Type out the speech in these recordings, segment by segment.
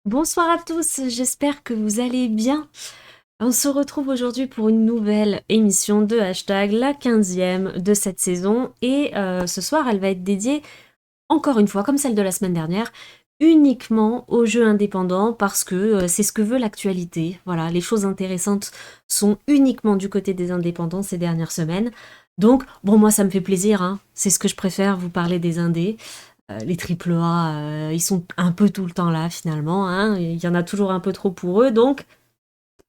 Bonsoir à tous, j'espère que vous allez bien. On se retrouve aujourd'hui pour une nouvelle émission de Hashtag, la 15e de cette saison. Et ce soir, elle va être dédiée, encore une fois, comme celle de la semaine dernière, uniquement aux jeux indépendants parce que c'est ce que veut l'actualité. Voilà, les choses intéressantes sont uniquement du côté des indépendants ces dernières semaines. Donc, bon, moi, ça me fait plaisir, hein. C'est ce que je préfère, vous parler des indés. Les triple A, ils sont un peu tout le temps là finalement, hein. Il y en a toujours un peu trop pour eux, donc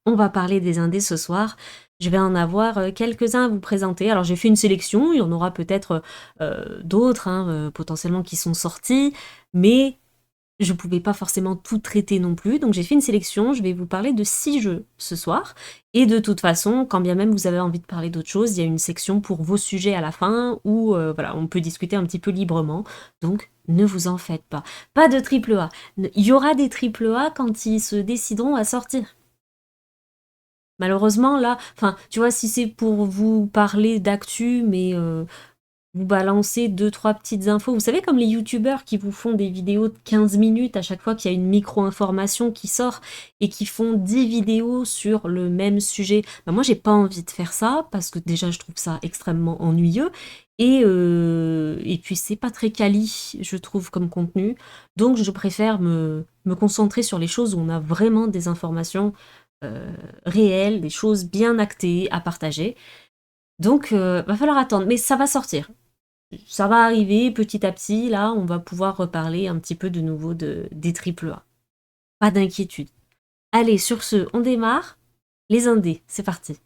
on va parler des indés ce soir. Je vais en avoir quelques-uns à vous présenter. Alors j'ai fait une sélection, il y en aura peut-être d'autres hein, potentiellement qui sont sortis, mais je pouvais pas forcément tout traiter non plus, donc j'ai fait une sélection, je vais vous parler de 6 jeux ce soir, et de toute façon, quand bien même vous avez envie de parler d'autre chose, il y a une section pour vos sujets à la fin, où voilà, on peut discuter un petit peu librement, donc ne vous en faites pas. Pas de triple A. Il y aura des triple A quand ils se décideront à sortir. Malheureusement, là, enfin, tu vois, si c'est pour vous parler d'actu, mais vous balancez deux, trois petites infos. Vous savez, comme les youtubeurs qui vous font des vidéos de 15 minutes à chaque fois qu'il y a une micro-information qui sort et qui font 10 vidéos sur le même sujet. Ben moi, j'ai pas envie de faire ça parce que déjà, je trouve ça extrêmement ennuyeux. Et puis, c'est pas très quali, je trouve, comme contenu. Donc, je préfère me concentrer sur les choses où on a vraiment des informations réelles, des choses bien actées à partager. Donc, va falloir attendre. Mais ça va sortir, ça va arriver petit à petit, là, on va pouvoir reparler un petit peu de nouveau des triple A. Pas d'inquiétude. Allez, sur ce, on démarre. Les indés, c'est parti.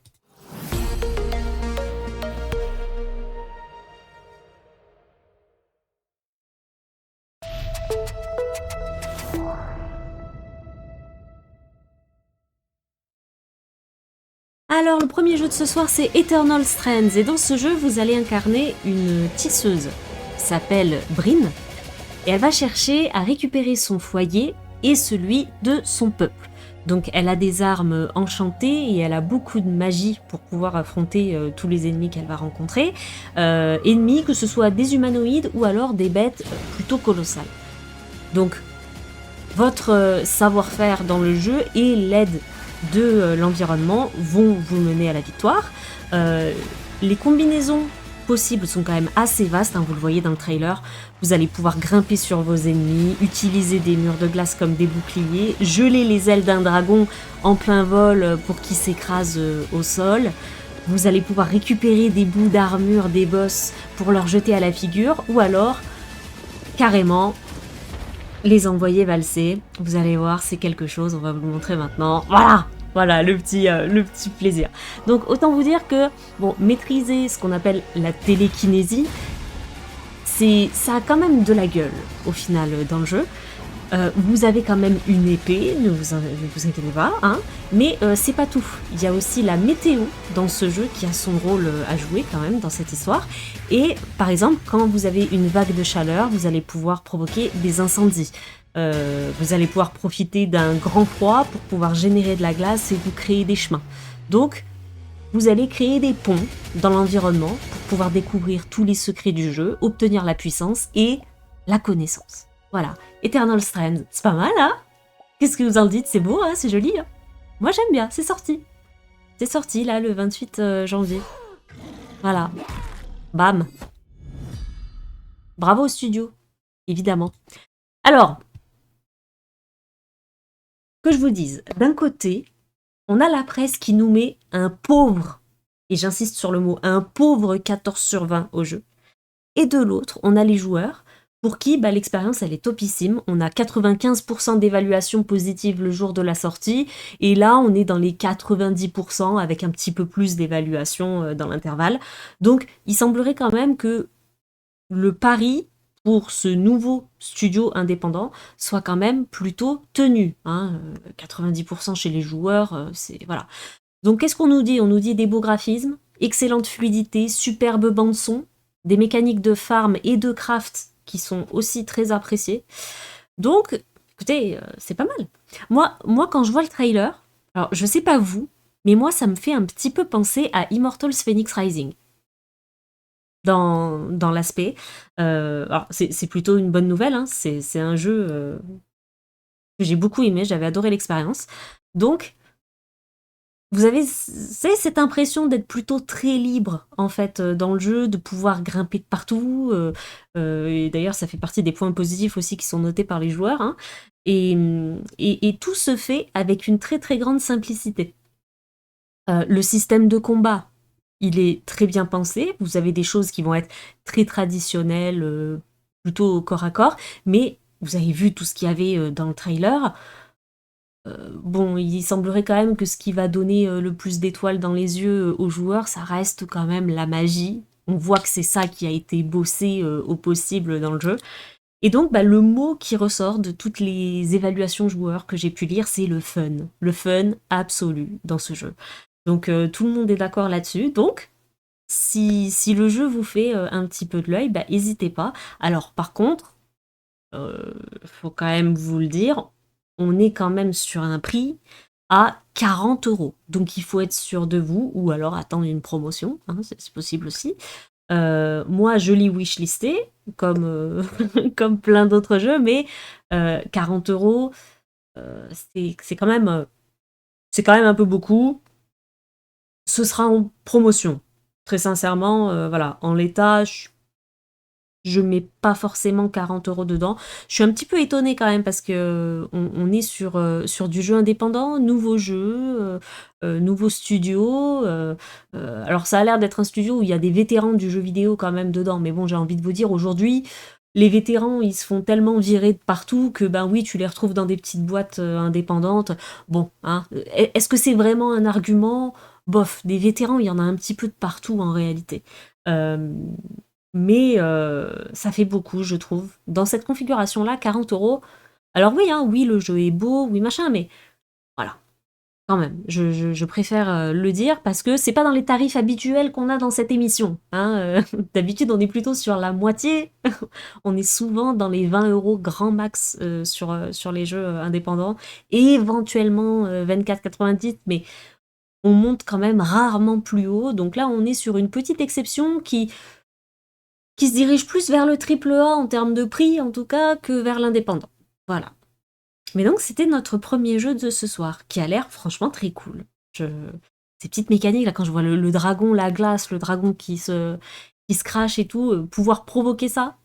Alors, le premier jeu de ce soir, c'est Eternal Strands. Et dans ce jeu, vous allez incarner une tisseuse qui s'appelle Bryn. Et elle va chercher à récupérer son foyer et celui de son peuple. Donc elle a des armes enchantées et elle a beaucoup de magie pour pouvoir affronter tous les ennemis qu'elle va rencontrer. Ennemis, que ce soit des humanoïdes ou alors des bêtes plutôt colossales. Donc votre savoir-faire dans le jeu et l'aide de l'environnement vont vous mener à la victoire. Les combinaisons possibles sont quand même assez vastes, hein, vous le voyez dans le trailer. Vous allez pouvoir grimper sur vos ennemis, utiliser des murs de glace comme des boucliers, geler les ailes d'un dragon en plein vol pour qu'il s'écrase au sol. Vous allez pouvoir récupérer des bouts d'armure des boss pour leur jeter à la figure, ou alors, carrément, les envoyer valser. Vous allez voir, c'est quelque chose, on va vous le montrer maintenant. Voilà le petit plaisir. Donc autant vous dire que bon, maîtriser ce qu'on appelle la télékinésie, ça a quand même de la gueule au final dans le jeu. Vous avez quand même une épée, ne vous inquiétez pas, hein, mais c'est pas tout. Il y a aussi la météo dans ce jeu qui a son rôle à jouer quand même dans cette histoire. Et par exemple, quand vous avez une vague de chaleur, vous allez pouvoir provoquer des incendies. Vous allez pouvoir profiter d'un grand froid pour pouvoir générer de la glace et vous créer des chemins. Donc, vous allez créer des ponts dans l'environnement pour pouvoir découvrir tous les secrets du jeu, obtenir la puissance et la connaissance. Voilà, Eternal Strands, c'est pas mal, hein? Qu'est-ce que vous en dites? C'est beau, hein? C'est joli, hein? Moi j'aime bien, c'est sorti. C'est sorti là le 28 janvier. Voilà, bam. Bravo au studio, évidemment. Alors, que je vous dise, d'un côté, on a la presse qui nous met un pauvre, et j'insiste sur le mot, un pauvre 14 sur 20 au jeu. Et de l'autre, on a les joueurs pour qui l'expérience elle est topissime. On a 95% d'évaluation positive le jour de la sortie, et là on est dans les 90% avec un petit peu plus d'évaluation dans l'intervalle. Donc il semblerait quand même que le pari pour ce nouveau studio indépendant soit quand même plutôt tenu. Hein. 90% chez les joueurs, c'est voilà. Donc qu'est-ce qu'on nous dit? On nous dit des beaux graphismes, excellente fluidité, superbe bande-son, des mécaniques de farm et de craft qui sont aussi très appréciées. Donc, écoutez, c'est pas mal. Moi, quand je vois le trailer, alors je sais pas vous, mais moi ça me fait un petit peu penser à Immortals Phoenix Rising dans l'aspect. Alors c'est plutôt une bonne nouvelle, hein. C'est un jeu que j'ai beaucoup aimé, j'avais adoré l'expérience. Donc, vous avez cette impression d'être plutôt très libre, en fait, dans le jeu, de pouvoir grimper de partout. Et d'ailleurs, ça fait partie des points positifs aussi qui sont notés par les joueurs, hein. Et tout se fait avec une très très grande simplicité. Le système de combat, il est très bien pensé. Vous avez des choses qui vont être très traditionnelles, plutôt au corps à corps, mais vous avez vu tout ce qu'il y avait dans le trailer. Bon, il semblerait quand même que ce qui va donner le plus d'étoiles dans les yeux aux joueurs, ça reste quand même la magie. On voit que c'est ça qui a été bossé au possible dans le jeu. Et donc, bah, le mot qui ressort de toutes les évaluations joueurs que j'ai pu lire, c'est le fun. Le fun absolu dans ce jeu. Donc, tout le monde est d'accord là-dessus. Donc, si le jeu vous fait un petit peu de l'œil, bah, n'hésitez pas. Alors, par contre, faut quand même vous le dire, on est quand même sur un prix à 40 €. Donc, il faut être sûr de vous, ou alors attendre une promotion, hein, c'est possible aussi. Moi, je l'ai wishlisté, comme, comme plein d'autres jeux, mais 40 €, c'est quand même, c'est quand même un peu beaucoup. Ce sera en promotion. Très sincèrement, voilà, en l'état, je mets pas forcément 40 € dedans. Je suis un petit peu étonnée quand même parce que on est sur du jeu indépendant, nouveau jeu, nouveau studio. Alors ça a l'air d'être un studio où il y a des vétérans du jeu vidéo quand même dedans, mais bon, j'ai envie de vous dire, aujourd'hui, les vétérans, ils se font tellement virer de partout que, ben oui, tu les retrouves dans des petites boîtes indépendantes. Bon, hein, est-ce que c'est vraiment un argument? Bof, des vétérans, il y en a un petit peu de partout en réalité. Euh, mais ça fait beaucoup, je trouve. Dans cette configuration-là, 40 €. Alors oui, hein, oui, le jeu est beau, oui, machin, mais voilà, quand même, je préfère le dire parce que c'est pas dans les tarifs habituels qu'on a dans cette émission, hein. D'habitude, on est plutôt sur la moitié. On est souvent dans les 20 € grand max sur les jeux indépendants, et éventuellement 24,90, mais on monte quand même rarement plus haut. Donc là, on est sur une petite exception qui se dirige plus vers le triple A en termes de prix, en tout cas, que vers l'indépendant. Voilà. Mais donc, c'était notre premier jeu de ce soir, qui a l'air franchement très cool. Ces petites mécaniques, là, quand je vois le dragon, la glace, le dragon qui se crache et tout, pouvoir provoquer ça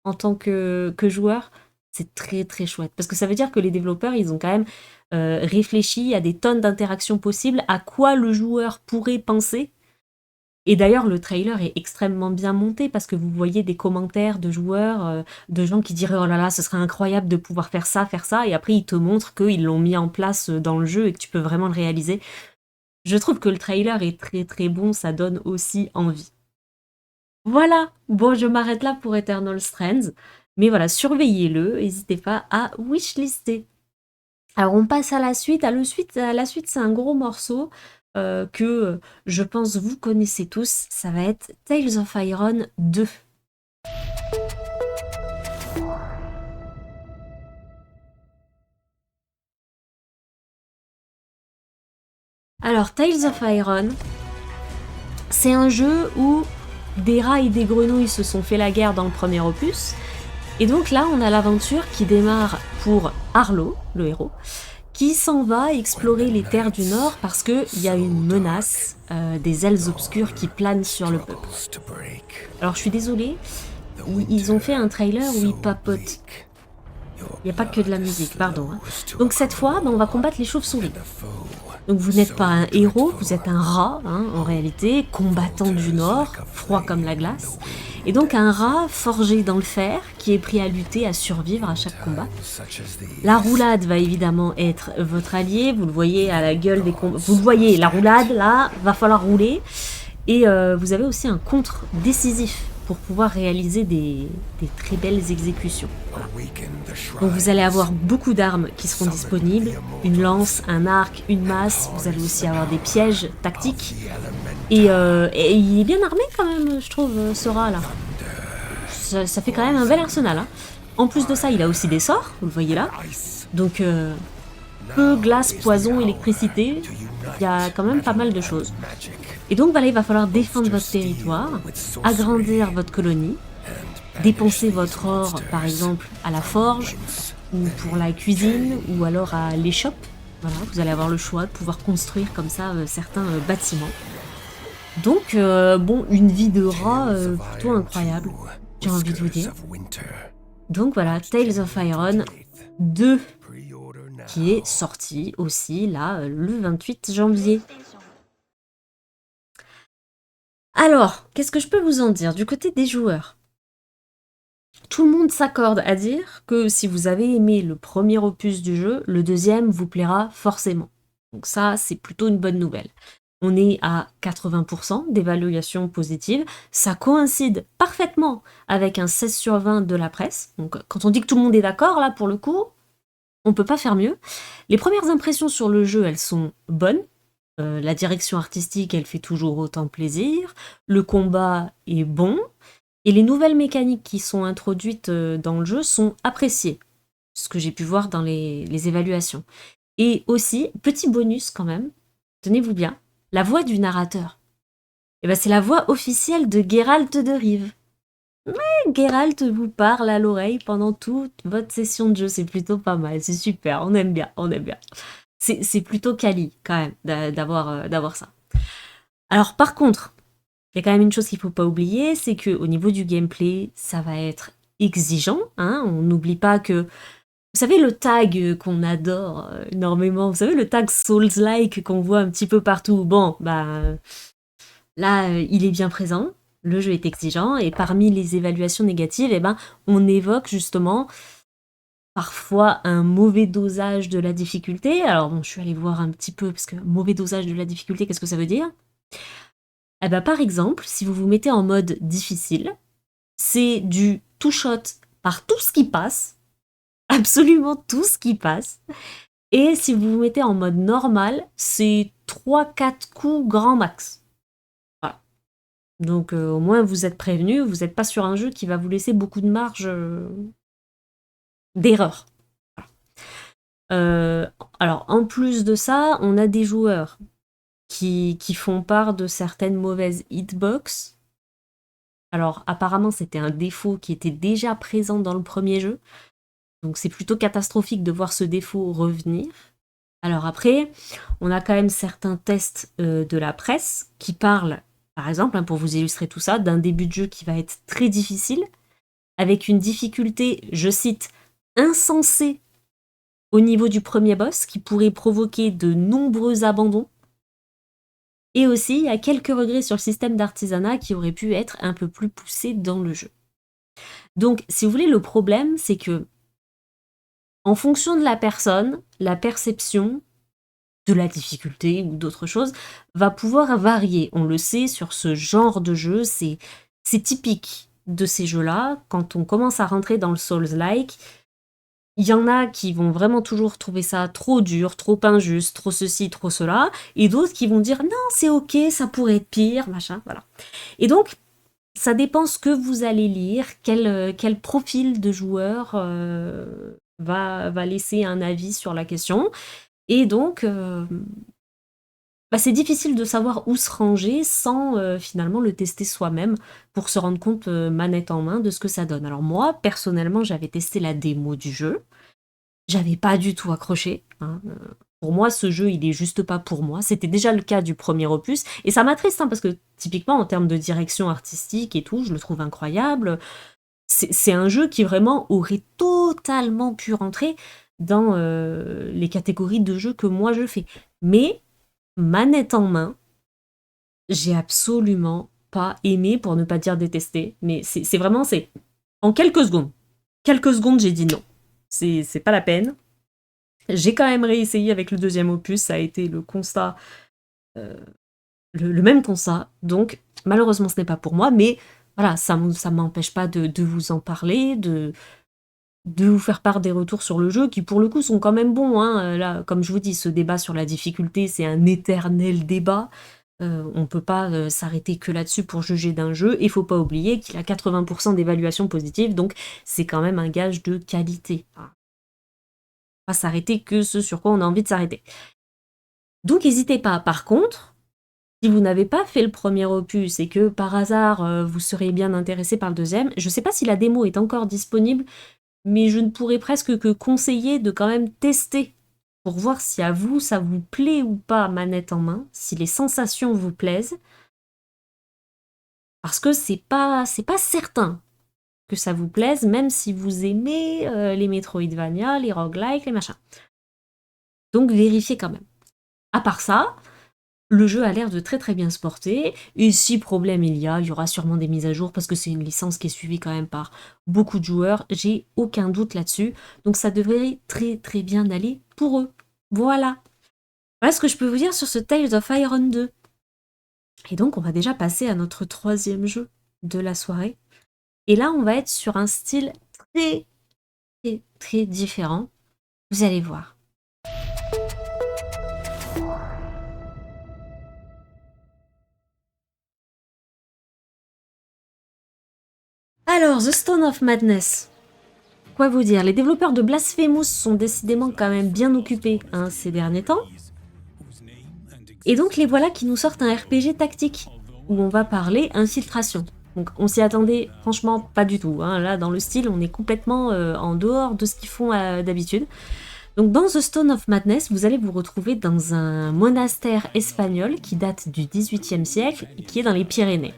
en tant que joueur, c'est très très chouette. Parce que ça veut dire que les développeurs, ils ont quand même réfléchi à des tonnes d'interactions possibles, à quoi le joueur pourrait penser. Et d'ailleurs, le trailer est extrêmement bien monté parce que vous voyez des commentaires de joueurs, de gens qui diraient oh là là, ce serait incroyable de pouvoir faire ça, et après ils te montrent qu'ils l'ont mis en place dans le jeu et que tu peux vraiment le réaliser. Je trouve que le trailer est très très bon, ça donne aussi envie. Voilà, bon, je m'arrête là pour Eternal Strands, mais voilà, surveillez-le, n'hésitez pas à wishlister. Alors on passe à la suite. La suite, c'est un gros morceau que je pense vous connaissez tous. Ça va être Tales of Iron 2. Alors Tales of Iron, c'est un jeu où des rats et des grenouilles se sont fait la guerre dans le premier opus. Et donc là, on a l'aventure qui démarre pour Arlo, le héros, qui s'en va explorer les terres du Nord parce qu'il y a une menace, des ailes obscures qui planent sur le peuple. Alors je suis désolée, ils ont fait un trailer où ils papotent. Il n'y a pas que de la musique, pardon, hein. Donc cette fois, on va combattre les chauves-souris. Donc vous n'êtes pas un héros, vous êtes un rat, hein, en réalité, combattant du Nord, froid comme la glace. Et donc un rat forgé dans le fer qui est prêt à lutter, à survivre à chaque combat. La roulade va évidemment être votre allié, vous le voyez à la gueule des combats. Vous le voyez, la roulade, là, va falloir rouler. Et vous avez aussi un contre décisif pour pouvoir réaliser des très belles exécutions. Voilà. Donc vous allez avoir beaucoup d'armes qui seront disponibles, une lance, un arc, une masse, vous allez aussi avoir des pièges tactiques, et il est bien armé quand même, je trouve, ce rat là. Ça fait quand même un bel arsenal, hein. En plus de ça, il a aussi des sorts, vous le voyez là, donc feu, glace, poison, électricité, il y a quand même pas mal de choses. Et donc voilà, il va falloir défendre votre territoire, agrandir votre colonie, dépenser votre or par exemple à la forge, ou pour la cuisine, ou alors à l'échoppe. Voilà, vous allez avoir le choix de pouvoir construire comme ça certains bâtiments. Donc, bon, une vie de rat plutôt incroyable, j'ai envie de vous dire. Donc voilà, Tales of Iron 2 qui est sorti aussi là le 28 janvier. Alors, qu'est-ce que je peux vous en dire du côté des joueurs? Tout le monde s'accorde à dire que si vous avez aimé le premier opus du jeu, le deuxième vous plaira forcément. Donc ça, c'est plutôt une bonne nouvelle. On est à 80% d'évaluation positive. Ça coïncide parfaitement avec un 16 sur 20 de la presse. Donc quand on dit que tout le monde est d'accord, là, pour le coup, on peut pas faire mieux. Les premières impressions sur le jeu, elles sont bonnes. La direction artistique, elle fait toujours autant plaisir. Le combat est bon. Et les nouvelles mécaniques qui sont introduites dans le jeu sont appréciées. Ce que j'ai pu voir dans les évaluations. Et aussi, petit bonus quand même, tenez-vous bien, la voix du narrateur. Eh ben, c'est la voix officielle de Geralt de Rive. Geralt vous parle à l'oreille pendant toute votre session de jeu, c'est plutôt pas mal, c'est super, on aime bien, on aime bien. C'est plutôt quali quand même d'avoir ça. Alors par contre, il y a quand même une chose qu'il faut pas oublier, c'est que au niveau du gameplay, ça va être exigeant, hein. On n'oublie pas que vous savez le tag qu'on adore énormément, vous savez le tag Souls-like qu'on voit un petit peu partout. Bon, bah là, il est bien présent. Le jeu est exigeant et parmi les évaluations négatives, eh ben, on évoque justement parfois un mauvais dosage de la difficulté. Alors bon, je suis allée voir un petit peu parce que mauvais dosage de la difficulté, qu'est-ce que ça veut dire? Eh ben, par exemple, si vous vous mettez en mode difficile, c'est du two shot par tout ce qui passe, absolument tout ce qui passe. Et si vous vous mettez en mode normal, c'est 3-4 coups grand max. Voilà. Donc au moins vous êtes prévenu, vous n'êtes pas sur un jeu qui va vous laisser beaucoup de marge d'erreur. Alors en plus de ça, on a des joueurs qui font part de certaines mauvaises hitbox. Alors apparemment c'était un défaut qui était déjà présent dans le premier jeu. Donc c'est plutôt catastrophique de voir ce défaut revenir. Alors après, on a quand même certains tests de la presse qui parlent, par exemple, hein, pour vous illustrer tout ça, d'un début de jeu qui va être très difficile, avec une difficulté, je cite, insensée au niveau du premier boss, qui pourrait provoquer de nombreux abandons. Et aussi, il y a quelques regrets sur le système d'artisanat qui aurait pu être un peu plus poussé dans le jeu. Donc, si vous voulez, le problème, c'est que en fonction de la personne, la perception de la difficulté ou d'autres choses va pouvoir varier. On le sait, sur ce genre de jeu, c'est typique de ces jeux-là. Quand on commence à rentrer dans le Souls-like, il y en a qui vont vraiment toujours trouver ça trop dur, trop injuste, trop ceci, trop cela, et d'autres qui vont dire non, c'est ok, ça pourrait être pire, machin, voilà. Et donc, ça dépend ce que vous allez lire, quel profil de joueur va laisser un avis sur la question. Et donc, c'est difficile de savoir où se ranger sans finalement le tester soi-même pour se rendre compte manette en main de ce que ça donne. Alors moi, personnellement, j'avais testé la démo du jeu. J'avais pas du tout accroché, hein. Pour moi, ce jeu, il est juste pas pour moi. C'était déjà le cas du premier opus. Et ça m'attriste, hein, parce que typiquement, en termes de direction artistique et tout, je le trouve incroyable. C'est un jeu qui vraiment aurait totalement pu rentrer dans les catégories de jeux que moi je fais. Mais, manette en main, j'ai absolument pas aimé, pour ne pas dire détesté. Mais c'est vraiment, c'est en quelques secondes. Quelques secondes, j'ai dit non. C'est pas la peine. J'ai quand même réessayé avec le deuxième opus, ça a été le constat, le même constat. Donc, malheureusement, ce n'est pas pour moi, mais voilà, ça m'empêche pas de vous en parler, de vous faire part des retours sur le jeu, qui pour le coup sont quand même bons, hein. Là, comme je vous dis, ce débat sur la difficulté, c'est un éternel débat. On peut pas s'arrêter que là-dessus pour juger d'un jeu. Et faut pas oublier qu'il a 80% d'évaluation positive, donc c'est quand même un gage de qualité. Pas s'arrêter que ce sur quoi on a envie de s'arrêter. Donc n'hésitez pas. Par contre, si vous n'avez pas fait le premier opus et que par hasard vous seriez bien intéressé par le deuxième, je sais pas si la démo est encore disponible, mais je ne pourrais presque que conseiller de quand même tester pour voir si à vous, ça vous plaît ou pas manette en main, si les sensations vous plaisent, parce que c'est pas certain que ça vous plaise, même si vous aimez les Metroidvania, les roguelikes, les machins. Donc vérifiez quand même. À part ça, le jeu a l'air de très très bien se porter, et si problème il y aura sûrement des mises à jour, parce que c'est une licence qui est suivie quand même par beaucoup de joueurs, j'ai aucun doute là-dessus, donc ça devrait très très bien aller pour eux. Voilà. Voilà ce que je peux vous dire sur ce Tales of Iron 2. Et donc on va déjà passer à notre troisième jeu de la soirée. Et là on va être sur un style très très très différent. Vous allez voir. Alors, The Stone of Madness. Quoi vous dire, les développeurs de Blasphemous sont décidément quand même bien occupés ces derniers temps. Et donc les voilà qui nous sortent un RPG tactique, où on va parler infiltration. Donc on s'y attendait franchement pas du tout. Là, dans le style, on est complètement en dehors de ce qu'ils font d'habitude. Donc dans The Stone of Madness, vous allez vous retrouver dans un monastère espagnol qui date du XVIIIe siècle et qui est dans les Pyrénées.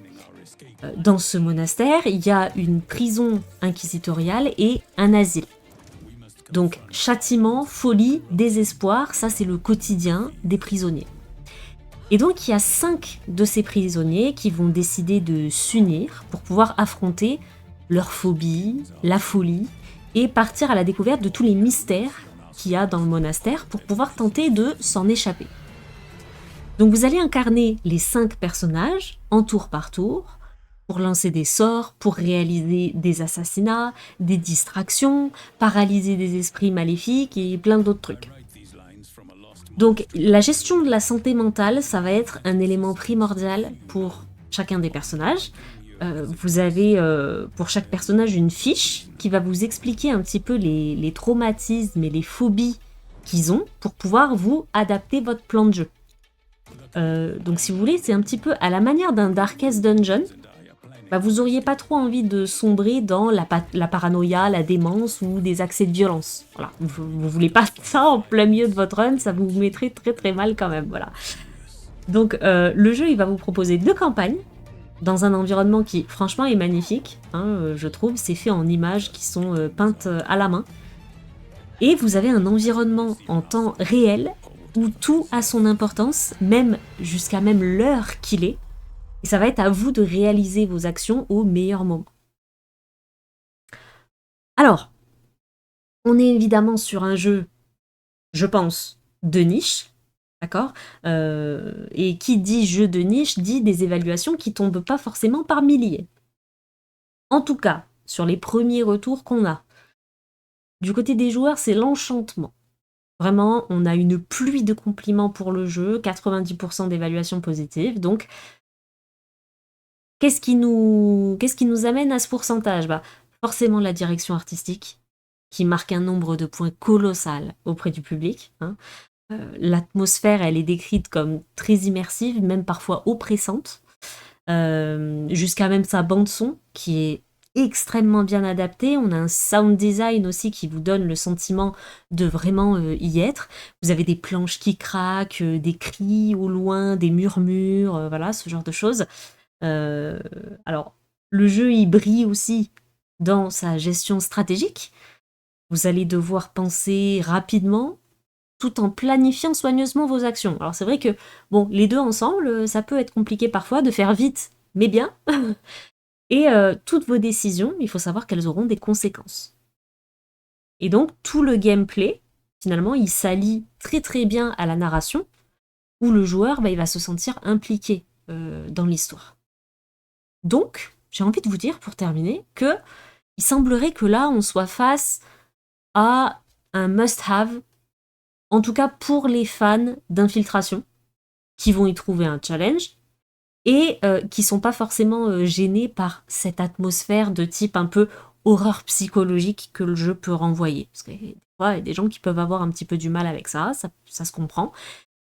Dans ce monastère, il y a une prison inquisitoriale et un asile. Donc châtiment, folie, désespoir, ça c'est le quotidien des prisonniers. Et donc il y a 5 de ces prisonniers qui vont décider de s'unir pour pouvoir affronter leur phobie, la folie, et partir à la découverte de tous les mystères qu'il y a dans le monastère pour pouvoir tenter de s'en échapper. Donc vous allez incarner les 5 personnages en tour par tour, pour lancer des sorts, pour réaliser des assassinats, des distractions, paralyser des esprits maléfiques et plein d'autres trucs. Donc la gestion de la santé mentale, ça va être un élément primordial pour chacun des personnages. Vous avez pour chaque personnage une fiche qui va vous expliquer un petit peu les traumatismes et les phobies qu'ils ont pour pouvoir vous adapter votre plan de jeu. Donc si vous voulez, c'est un petit peu à la manière d'un Darkest Dungeon. Vous auriez pas trop envie de sombrer dans la paranoïa, la démence ou des accès de violence. Voilà. Vous voulez pas ça en plein milieu de votre run, ça vous mettrait très très mal quand même. Voilà. Donc le jeu il va vous proposer 2 campagnes dans un environnement qui franchement est magnifique, je trouve. C'est fait en images qui sont peintes à la main. Et vous avez un environnement en temps réel où tout a son importance, même jusqu'à même l'heure qu'il est. Et ça va être à vous de réaliser vos actions au meilleur moment. Alors, on est évidemment sur un jeu, je pense, de niche, d'accord et qui dit jeu de niche, dit des évaluations qui tombent pas forcément par milliers. En tout cas, sur les premiers retours qu'on a. Du côté des joueurs, c'est l'enchantement. Vraiment, on a une pluie de compliments pour le jeu, 90% d'évaluations positives, donc qu'est-ce qui nous amène à ce pourcentage ? Forcément la direction artistique, qui marque un nombre de points colossal auprès du public. L'atmosphère, elle est décrite comme très immersive, même parfois oppressante, jusqu'à même sa bande-son, qui est extrêmement bien adaptée. On a un sound design aussi qui vous donne le sentiment de vraiment y être. Vous avez des planches qui craquent, des cris au loin, des murmures, voilà, ce genre de choses. Alors, le jeu, il brille aussi dans sa gestion stratégique. Vous allez devoir penser rapidement, tout en planifiant soigneusement vos actions. Alors, c'est vrai que, bon, les deux ensemble, ça peut être compliqué parfois de faire vite, mais bien. Et toutes vos décisions, il faut savoir qu'elles auront des conséquences. Et donc, tout le gameplay, finalement, il s'allie très très bien à la narration, où le joueur, il va se sentir impliqué dans l'histoire. Donc, j'ai envie de vous dire, pour terminer, que il semblerait que là, on soit face à un must-have, en tout cas pour les fans d'infiltration, qui vont y trouver un challenge, et qui sont pas forcément gênés par cette atmosphère de type un peu horreur psychologique que le jeu peut renvoyer. Parce que des fois, il y a des gens qui peuvent avoir un petit peu du mal avec ça se comprend.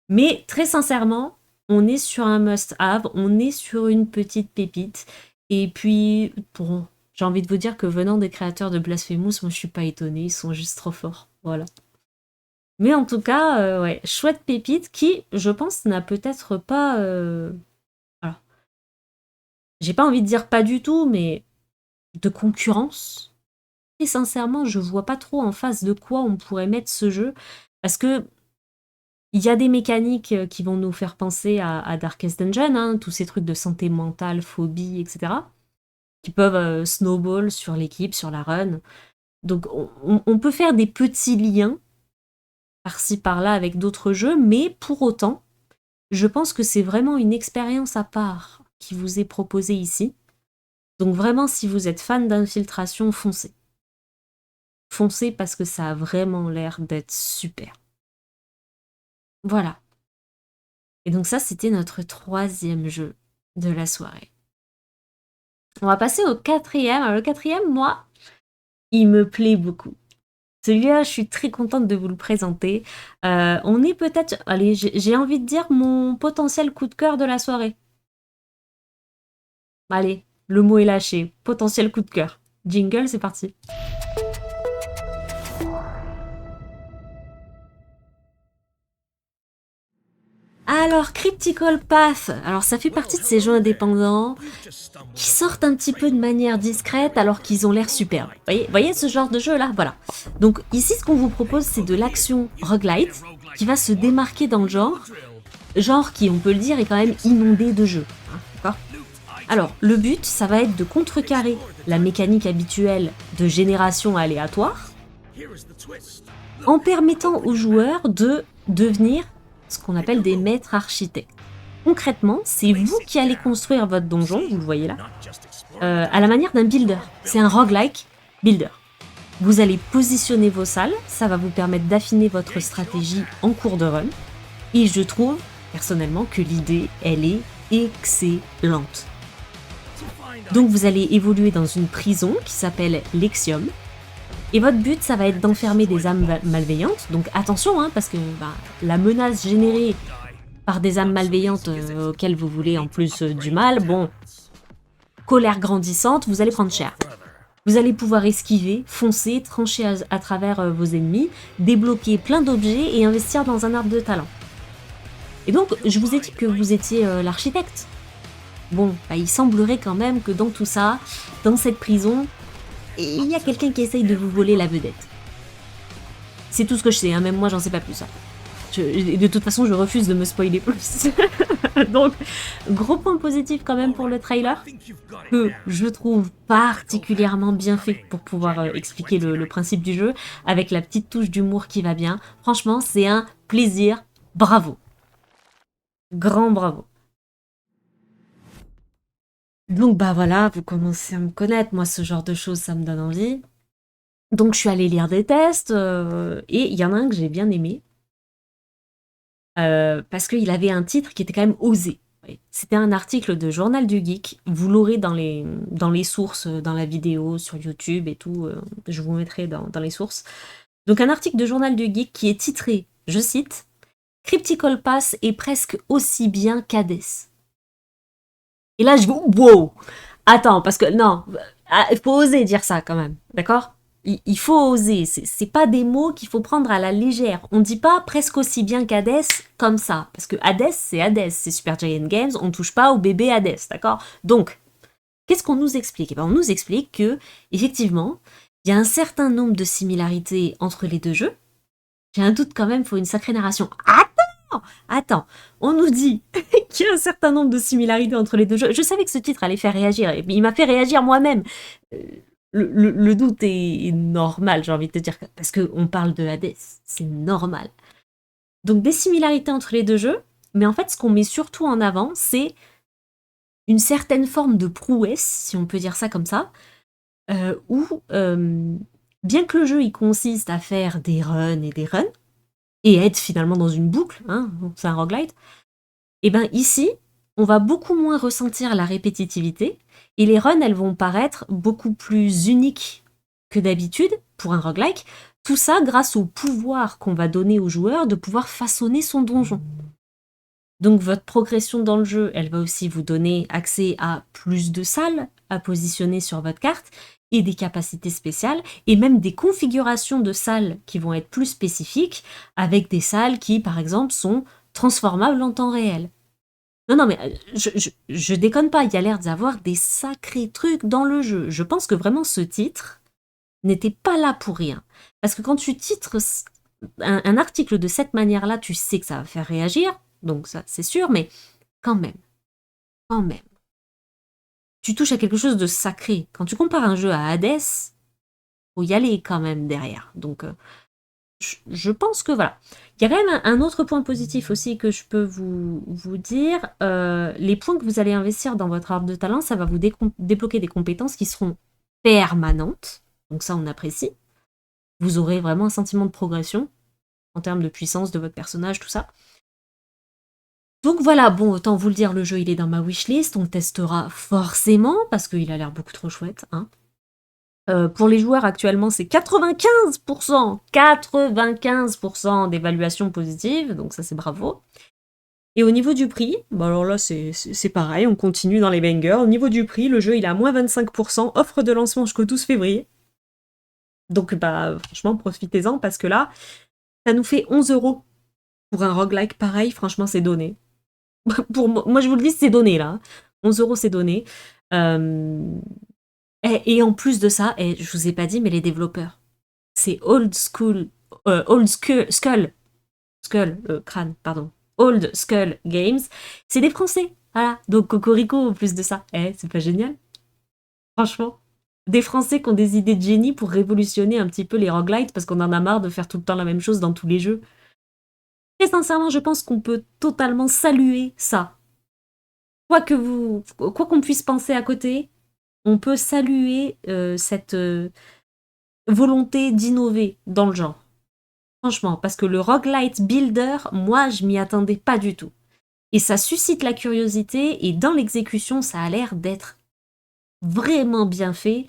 Mais très sincèrement, on est sur un must-have, on est sur une petite pépite. Et puis, bon, J'ai envie de vous dire que venant des créateurs de Blasphemous, moi je suis pas étonnée, ils sont juste trop forts. Voilà. Mais en tout cas, ouais, chouette pépite qui, je pense, n'a peut-être pas... alors, j'ai pas envie de dire pas du tout, mais de concurrence. Et sincèrement, je vois pas trop en face de quoi on pourrait mettre ce jeu. Parce que il y a des mécaniques qui vont nous faire penser à Darkest Dungeon, hein, tous ces trucs de santé mentale, phobie, etc. Qui peuvent snowball sur l'équipe, sur la run. Donc on peut faire des petits liens par-ci par-là avec d'autres jeux, mais pour autant, je pense que c'est vraiment une expérience à part qui vous est proposée ici. Donc vraiment, si vous êtes fan d'infiltration, foncez. Foncez parce que ça a vraiment l'air d'être super. Voilà. Et donc ça, c'était notre 3e jeu de la soirée. On va passer au 4e. Alors le 4e, moi, il me plaît beaucoup. Celui-là, je suis très contente de vous le présenter. On est peut-être... Allez, j'ai envie de dire mon potentiel coup de cœur de la soirée. Allez, le mot est lâché. Potentiel coup de cœur. Jingle, c'est parti. Alors, Cryptical Path, alors ça fait partie de ces jeux indépendants qui sortent un petit peu de manière discrète alors qu'ils ont l'air superbes. Voyez ce genre de jeu là. Voilà. Donc ici, ce qu'on vous propose, c'est de l'action roguelite qui va se démarquer dans le genre qui, on peut le dire, est quand même inondé de jeux. Hein, d'accord ? Alors, le but, ça va être de contrecarrer la mécanique habituelle de génération aléatoire en permettant aux joueurs de devenir ce qu'on appelle des maîtres architectes. Concrètement, c'est vous qui allez construire votre donjon, vous le voyez là, à la manière d'un builder. C'est un roguelike builder. Vous allez positionner vos salles, ça va vous permettre d'affiner votre stratégie en cours de run. Et je trouve, personnellement, que l'idée, elle est excellente. Donc vous allez évoluer dans une prison qui s'appelle l'Exium. Et votre but, ça va être d'enfermer des âmes malveillantes. Donc attention, hein, parce que la menace générée par des âmes malveillantes auxquelles vous voulez en plus du mal, bon, colère grandissante, vous allez prendre cher. Vous allez pouvoir esquiver, foncer, trancher à travers vos ennemis, débloquer plein d'objets et investir dans un arbre de talent. Et donc, je vous ai dit que vous étiez l'architecte. Bon, il semblerait quand même que dans tout ça, dans cette prison, il y a quelqu'un qui essaye de vous voler la vedette. C'est tout ce que je sais, hein, même moi j'en sais pas plus. Hein. De toute façon, je refuse de me spoiler plus. Donc, gros point positif quand même pour le trailer, que je trouve particulièrement bien fait pour pouvoir expliquer le principe du jeu, avec la petite touche d'humour qui va bien. Franchement, c'est un plaisir. Bravo. Grand bravo. Donc voilà, vous commencez à me connaître, moi ce genre de choses ça me donne envie. Donc je suis allée lire des tests, et il y en a un que j'ai bien aimé, parce qu'il avait un titre qui était quand même osé. C'était un article de Journal du Geek, vous l'aurez dans les sources, dans la vidéo sur YouTube et tout, je vous mettrai dans les sources. Donc un article de Journal du Geek qui est titré, je cite, « Cryptical Path est presque aussi bien qu'Hades ». Et là, je vous... Wow! Attends, parce que... Non, il faut oser dire ça quand même, d'accord? Il faut oser. C'est pas des mots qu'il faut prendre à la légère. On dit pas presque aussi bien qu'Hades comme ça. Parce que Hades, c'est Super Giant Games, on touche pas au bébé Hades, d'accord? Donc, qu'est-ce qu'on nous explique? On nous explique que, effectivement, il y a un certain nombre de similarités entre les deux jeux. J'ai un doute quand même, il faut une sacrée narration. Attends, on nous dit qu'il y a un certain nombre de similarités entre les deux jeux. Je savais que ce titre allait faire réagir, et il m'a fait réagir moi-même. Le doute est normal, j'ai envie de te dire, parce qu'on parle de Hades, c'est normal. Donc des similarités entre les deux jeux, mais en fait ce qu'on met surtout en avant, c'est une certaine forme de prouesse, si on peut dire ça comme ça, où, bien que le jeu il consiste à faire des runs et des runs, et être finalement dans une boucle, hein, c'est un roguelite, et bien ici, on va beaucoup moins ressentir la répétitivité, et les runs, elles vont paraître beaucoup plus uniques que d'habitude pour un roguelike, tout ça grâce au pouvoir qu'on va donner au joueur de pouvoir façonner son donjon. Donc votre progression dans le jeu, elle va aussi vous donner accès à plus de salles à positionner sur votre carte et des capacités spéciales et même des configurations de salles qui vont être plus spécifiques avec des salles qui, par exemple, sont transformables en temps réel. Non, mais je déconne pas, il y a l'air d'y avoir des sacrés trucs dans le jeu. Je pense que vraiment ce titre n'était pas là pour rien. Parce que quand tu titres un article de cette manière-là, tu sais que ça va faire réagir, donc ça c'est sûr, mais quand même, quand même. Tu touches à quelque chose de sacré. Quand tu compares un jeu à Hades, faut y aller quand même derrière. Donc je pense que voilà. Il y a quand même un autre point positif aussi que je peux vous dire. Les points que vous allez investir dans votre arbre de talent, ça va vous débloquer des compétences qui seront permanentes. Donc ça, on apprécie. Vous aurez vraiment un sentiment de progression en termes de puissance de votre personnage, tout ça. Donc voilà, bon, autant vous le dire, le jeu, il est dans ma wishlist. On le testera forcément parce qu'il a l'air beaucoup trop chouette, hein. Pour les joueurs actuellement, c'est 95%, 95% d'évaluation positive, donc ça c'est bravo. Et au niveau du prix, bah alors là c'est pareil, on continue dans les bangers. Au niveau du prix, le jeu il est à moins 25%, offre de lancement jusqu'au 12 février. Donc bah franchement profitez-en parce que là, ça nous fait 11 € pour un roguelike pareil, franchement c'est donné. Pour moi je vous le dis, c'est donné là. 11 € c'est donné. Et en plus de ça, je vous ai pas dit, mais les développeurs, c'est Old Skull Games. C'est des Français, voilà. Donc Cocorico en plus de ça. C'est pas génial? Franchement. Des Français qui ont des idées de génie pour révolutionner un petit peu les roguelites parce qu'on en a marre de faire tout le temps la même chose dans tous les jeux. Très sincèrement, je pense qu'on peut totalement saluer ça. Quoi qu'on puisse penser à côté, on peut saluer cette volonté d'innover dans le genre. Franchement, parce que le roguelite builder, moi, je m'y attendais pas du tout. Et ça suscite la curiosité, et dans l'exécution, ça a l'air d'être vraiment bien fait,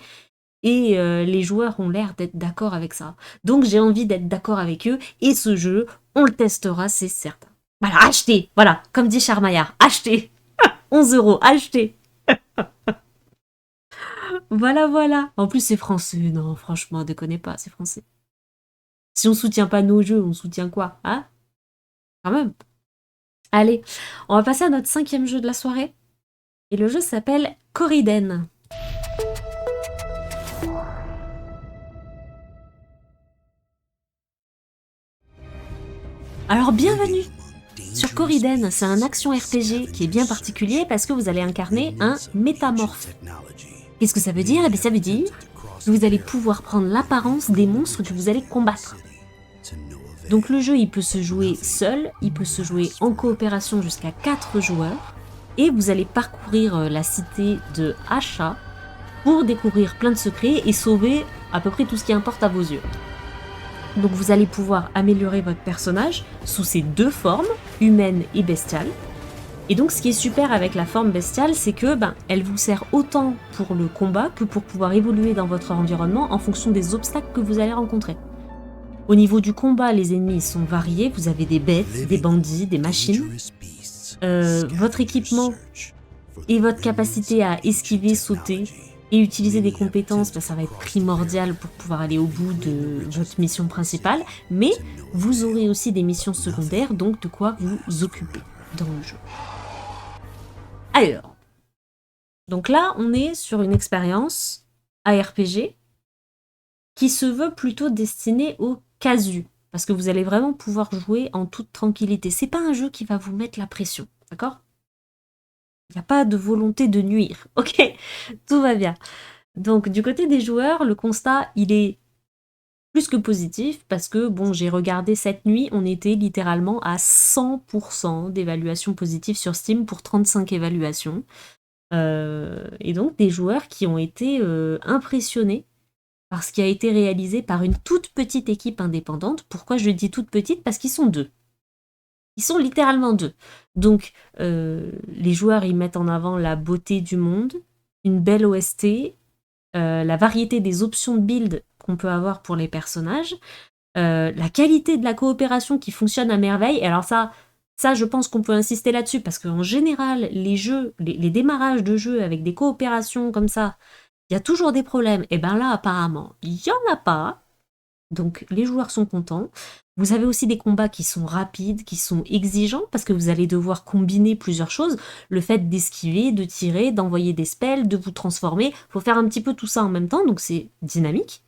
et les joueurs ont l'air d'être d'accord avec ça. Donc j'ai envie d'être d'accord avec eux, et ce jeu, on le testera, c'est certain. Voilà, achetez. Voilà, comme dit Charmaillard, achetez. 11 €, achetez. Voilà. En plus, c'est français. Non, franchement, déconnez pas, c'est français. Si on soutient pas nos jeux, on soutient quoi? Hein? Quand même. Allez, on va passer à notre 5e jeu de la soirée. Et le jeu s'appelle Coriden. Alors bienvenue sur Coriden, c'est un action RPG qui est bien particulier parce que vous allez incarner un métamorphe. Qu'est-ce que ça veut dire? Eh bien ça veut dire que vous allez pouvoir prendre l'apparence des monstres que vous allez combattre. Donc le jeu il peut se jouer seul, il peut se jouer en coopération jusqu'à 4 joueurs, et vous allez parcourir la cité de Asha pour découvrir plein de secrets et sauver à peu près tout ce qui importe à vos yeux. Donc vous allez pouvoir améliorer votre personnage sous ses deux formes, humaine et bestiale. Et donc ce qui est super avec la forme bestiale, c'est que elle vous sert autant pour le combat que pour pouvoir évoluer dans votre environnement en fonction des obstacles que vous allez rencontrer. Au niveau du combat, les ennemis sont variés, vous avez des bêtes, des bandits, des machines. Votre équipement et votre capacité à esquiver, sauter et utiliser des compétences, ça va être primordial pour pouvoir aller au bout de votre mission principale, mais vous aurez aussi des missions secondaires, donc de quoi vous occuper dans le jeu. Alors, donc là, on est sur une expérience ARPG qui se veut plutôt destinée aux casus, parce que vous allez vraiment pouvoir jouer en toute tranquillité. C'est pas un jeu qui va vous mettre la pression, d'accord ? Il n'y a pas de volonté de nuire, ok ? Tout va bien. Donc du côté des joueurs, le constat, il est plus que positif, parce que, bon, j'ai regardé cette nuit, on était littéralement à 100% d'évaluation positive sur Steam pour 35 évaluations. Et donc des joueurs qui ont été impressionnés par ce qui a été réalisé par une toute petite équipe indépendante. Pourquoi je dis toute petite? Parce qu'ils sont 2. Ils sont littéralement 2. Donc, les joueurs, ils mettent en avant la beauté du monde, une belle OST, la variété des options de build qu'on peut avoir pour les personnages, la qualité de la coopération qui fonctionne à merveille. Et alors ça Ça, je pense qu'on peut insister là-dessus, parce qu'en général, les jeux, les démarrages de jeux avec des coopérations comme ça, il y a toujours des problèmes. Et ben là, apparemment, il n'y en a pas. Donc les joueurs sont contents. Vous avez aussi des combats qui sont rapides, qui sont exigeants, parce que vous allez devoir combiner plusieurs choses. Le fait d'esquiver, de tirer, d'envoyer des spells, de vous transformer. Il faut faire un petit peu tout ça en même temps, donc c'est dynamique.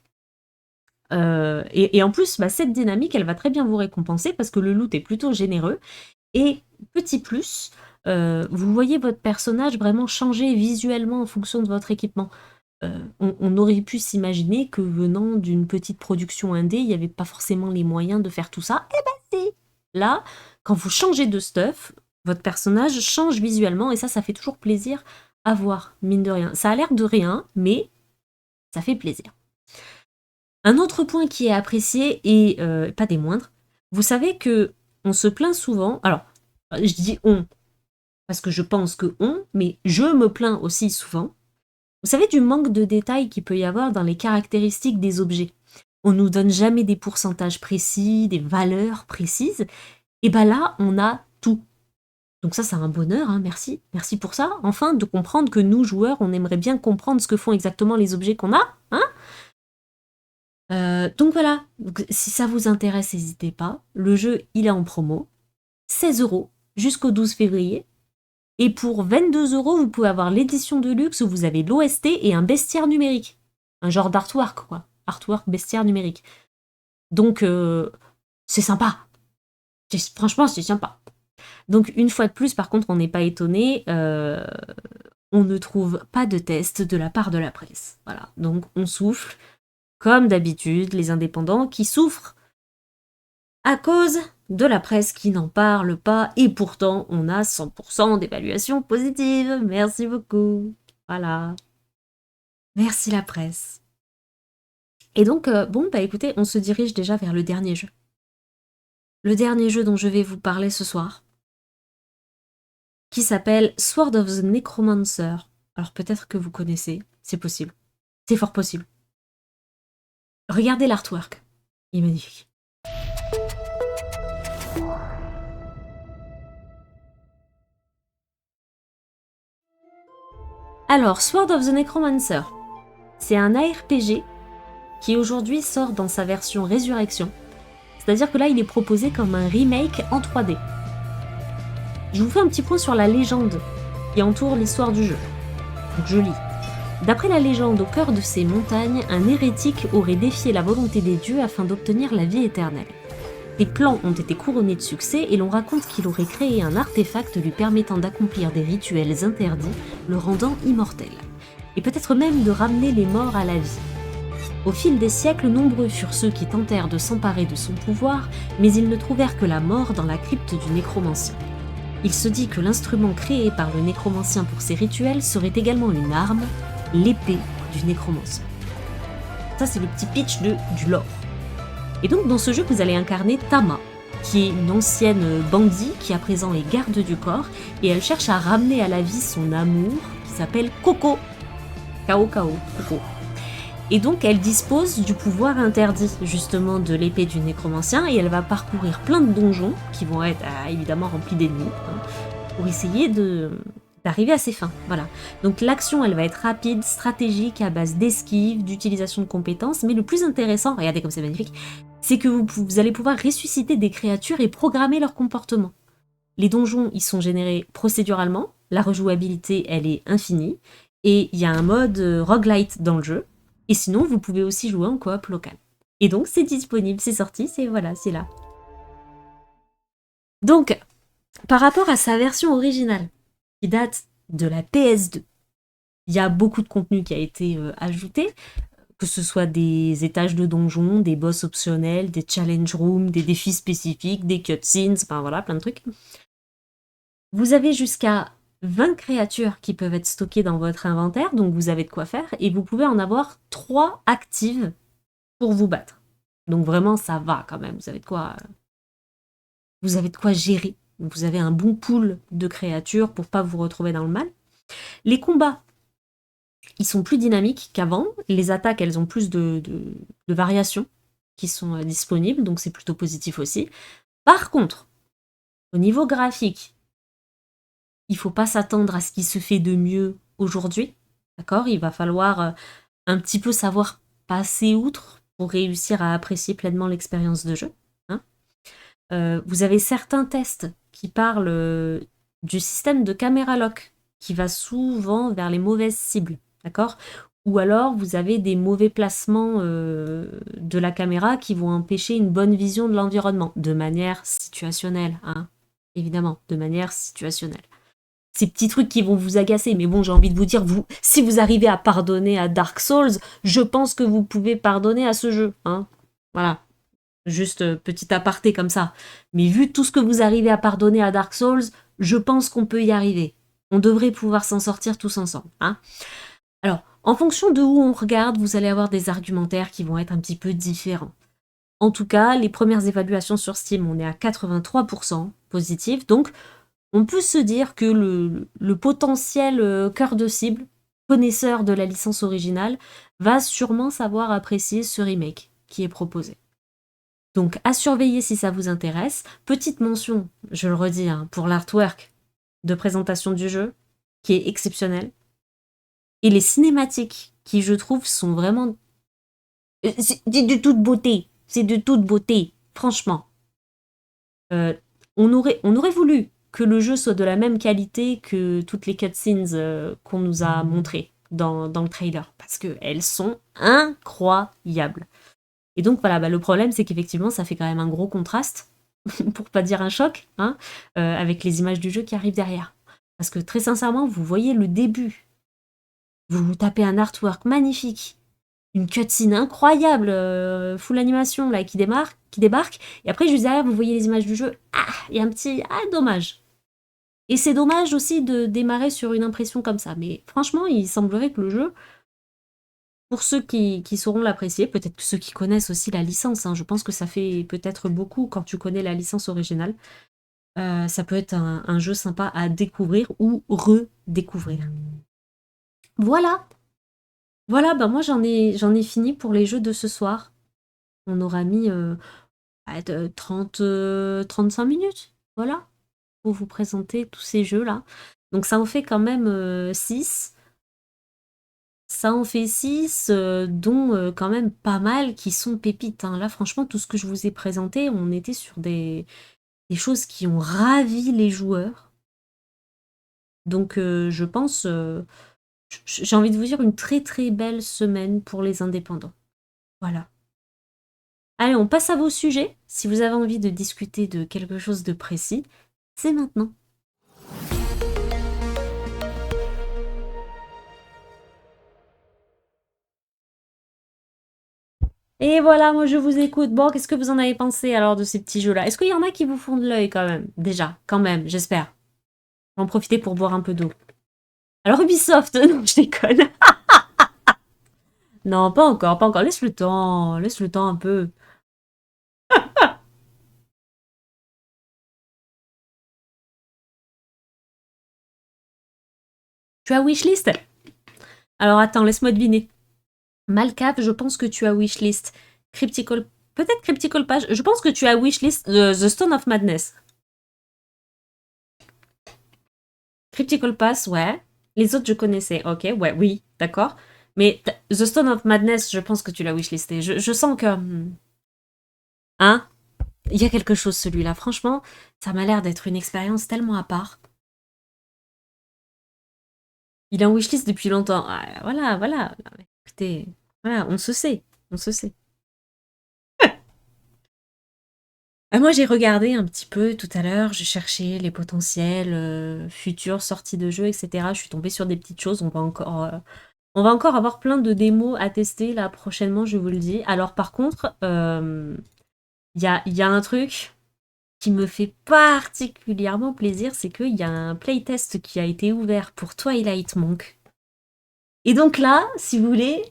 Et en plus, cette dynamique, elle va très bien vous récompenser, parce que le loot est plutôt généreux. Et petit plus, vous voyez votre personnage vraiment changer visuellement en fonction de votre équipement. On aurait pu s'imaginer que venant d'une petite production indé, il n'y avait pas forcément les moyens de faire tout ça. Eh ben si. Là, quand vous changez de stuff, votre personnage change visuellement et ça fait toujours plaisir à voir, mine de rien. Ça a l'air de rien, mais ça fait plaisir. Un autre point qui est apprécié, et pas des moindres, vous savez que on se plaint souvent, alors je dis on, parce que je pense que on, mais je me plains aussi souvent, vous savez du manque de détails qu'il peut y avoir dans les caractéristiques des objets. On nous donne jamais des pourcentages précis, des valeurs précises, et ben là on a tout. Donc ça c'est un bonheur, hein, merci pour ça, enfin de comprendre que nous joueurs on aimerait bien comprendre ce que font exactement les objets qu'on a, hein. Donc voilà, donc, si ça vous intéresse, n'hésitez pas. Le jeu, il est en promo. 16 € jusqu'au 12 février. Et pour 22 €, vous pouvez avoir l'édition de luxe où vous avez l'OST et un bestiaire numérique. Un genre d'artwork, quoi. Artwork bestiaire numérique. Donc, c'est sympa. Franchement, c'est sympa. Donc, une fois de plus, par contre, on n'est pas étonné. On ne trouve pas de test de la part de la presse. Voilà. Donc, on souffle. Comme d'habitude, les indépendants qui souffrent à cause de la presse qui n'en parle pas, et pourtant on a 100% d'évaluation positive. Merci beaucoup. Voilà. Merci la presse. Et donc, écoutez, on se dirige déjà vers le dernier jeu. Le dernier jeu dont je vais vous parler ce soir, qui s'appelle Sword of the Necromancer. Alors peut-être que vous connaissez, c'est possible. C'est fort possible. Regardez l'artwork, il est magnifique. Alors, Sword of the Necromancer, c'est un ARPG qui aujourd'hui sort dans sa version Résurrection. C'est-à-dire que là, il est proposé comme un remake en 3D. Je vous fais un petit point sur la légende qui entoure l'histoire du jeu. Donc je lis. D'après la légende, au cœur de ces montagnes, un hérétique aurait défié la volonté des dieux afin d'obtenir la vie éternelle. Ses plans ont été couronnés de succès et l'on raconte qu'il aurait créé un artefact lui permettant d'accomplir des rituels interdits, le rendant immortel. Et peut-être même de ramener les morts à la vie. Au fil des siècles, nombreux furent ceux qui tentèrent de s'emparer de son pouvoir, mais ils ne trouvèrent que la mort dans la crypte du nécromancien. Il se dit que l'instrument créé par le nécromancien pour ces rituels serait également une arme, l'épée du nécromancien. Ça, c'est le petit pitch du lore. Et donc, dans ce jeu, vous allez incarner Tama, qui est une ancienne bandit qui à présent est garde du corps, et elle cherche à ramener à la vie son amour, qui s'appelle Coco. Coco. Et donc, elle dispose du pouvoir interdit, justement, de l'épée du nécromancien, et elle va parcourir plein de donjons, qui vont être évidemment remplis d'ennemis, pour essayer d'arriver à ses fins. Voilà. Donc l'action, elle va être rapide, stratégique, à base d'esquive, d'utilisation de compétences, mais le plus intéressant, regardez comme c'est magnifique, c'est que vous allez pouvoir ressusciter des créatures et programmer leur comportement. Les donjons, ils sont générés procéduralement, la rejouabilité, elle est infinie, et il y a un mode roguelite dans le jeu, et sinon, vous pouvez aussi jouer en coop local. Et donc, c'est disponible, c'est sorti, c'est là. Donc, par rapport à sa version originale, qui date de la PS2, il y a beaucoup de contenu qui a été ajouté, que ce soit des étages de donjons, des boss optionnels, des challenge rooms, des défis spécifiques, des cutscenes, enfin voilà, plein de trucs. Vous avez jusqu'à 20 créatures qui peuvent être stockées dans votre inventaire, donc vous avez de quoi faire, et vous pouvez en avoir 3 actives pour vous battre. Donc vraiment, ça va quand même, vous avez de quoi gérer. Vous avez un bon pool de créatures pour pas vous retrouver dans le mal. Les combats, ils sont plus dynamiques qu'avant. Les attaques, elles ont plus de variations qui sont disponibles, donc c'est plutôt positif aussi. Par contre, Au niveau graphique, il faut pas s'attendre à ce qui se fait de mieux aujourd'hui, d'accord? Il va falloir un petit peu savoir passer outre pour réussir à apprécier pleinement l'expérience de jeu, hein. Vous avez certains tests qui parlent du système de caméra lock qui va souvent vers les mauvaises cibles, d'accord? Ou alors vous avez des mauvais placements de la caméra qui vont empêcher une bonne vision de l'environnement, de manière situationnelle, hein, évidemment, de manière situationnelle. Ces petits trucs qui vont vous agacer, mais bon, j'ai envie de vous dire, vous, si vous arrivez à pardonner à Dark Souls, je pense que vous pouvez pardonner à ce jeu, hein. Voilà. Juste petit aparté comme ça. Mais vu tout ce que vous arrivez à pardonner à Dark Souls, je pense qu'on peut y arriver. On devrait pouvoir s'en sortir tous ensemble, hein. Alors, en fonction de où on regarde, vous allez avoir des argumentaires qui vont être un petit peu différents. En tout cas, les premières évaluations sur Steam, on est à 83% positif, donc on peut se dire que le potentiel cœur de cible, connaisseur de la licence originale, va sûrement savoir apprécier ce remake qui est proposé. Donc à surveiller si ça vous intéresse. Petite mention, je le redis, hein, pour l'artwork de présentation du jeu, qui est exceptionnel. Et les cinématiques, qui je trouve sont vraiment... C'est de toute beauté, c'est de toute beauté, franchement. On aurait voulu que le jeu soit de la même qualité que toutes les cutscenes qu'on nous a montrées dans le trailer, parce qu'elles sont incroyables. Et donc voilà, le problème c'est qu'effectivement ça fait quand même un gros contraste, pour pas dire un choc, hein, avec les images du jeu qui arrivent derrière. Parce que très sincèrement, vous voyez le début, vous vous tapez un artwork magnifique, une cutscene incroyable, full animation là qui débarque, et après juste derrière vous voyez les images du jeu, il y a un petit dommage. Et c'est dommage aussi de démarrer sur une impression comme ça, mais franchement il semblerait que le jeu, pour ceux qui sauront l'apprécier, peut-être que ceux qui connaissent aussi la licence, hein, je pense que ça fait peut-être beaucoup quand tu connais la licence originale, ça peut être un jeu sympa à découvrir ou redécouvrir. Voilà, voilà, moi j'en ai fini pour les jeux de ce soir. On aura mis 35 minutes, voilà, pour vous présenter tous ces jeux-là. Donc ça en fait quand même 6. Ça en fait 6, dont quand même pas mal qui sont pépites, hein. Là, franchement, tout ce que je vous ai présenté, on était sur des choses qui ont ravi les joueurs. Donc, je pense, j'ai envie de vous dire, une très très belle semaine pour les indépendants. Voilà. Allez, on passe à vos sujets. Si vous avez envie de discuter de quelque chose de précis, c'est maintenant. Et voilà, moi je vous écoute. Bon, qu'est-ce que vous en avez pensé alors de ces petits jeux-là? Est-ce qu'il y en a qui vous font de l'œil quand même? Déjà, quand même, j'espère. Je vais en profiter pour boire un peu d'eau. Alors Ubisoft, non, je déconne. Non, pas encore, pas encore. Laisse le temps un peu. Tu as wishlist? Alors attends, laisse-moi deviner. Malcap, je pense que tu as wishlist. Cryptical, peut-être Cryptical Page. Je pense que tu as wishlist The Stone of Madness. Cryptical Pass, ouais. Les autres, je connaissais. Ok, ouais, oui, d'accord. Mais The Stone of Madness, je pense que tu l'as wishlisté. Je sens que... Hein? Il y a quelque chose, celui-là. Franchement, ça m'a l'air d'être une expérience tellement à part. Il est en wishlist depuis longtemps. Ah, voilà, voilà. Non, mais écoutez, voilà, on se sait. On se sait. Moi, j'ai regardé un petit peu tout à l'heure. J'ai cherché les potentiels futures sorties de jeux, etc. Je suis tombée sur des petites choses. On va encore avoir plein de démos à tester là prochainement, je vous le dis. Alors par contre, il y a un truc qui me fait particulièrement plaisir, c'est qu'il y a un playtest qui a été ouvert pour Twilight Monk. Et donc là, si vous voulez,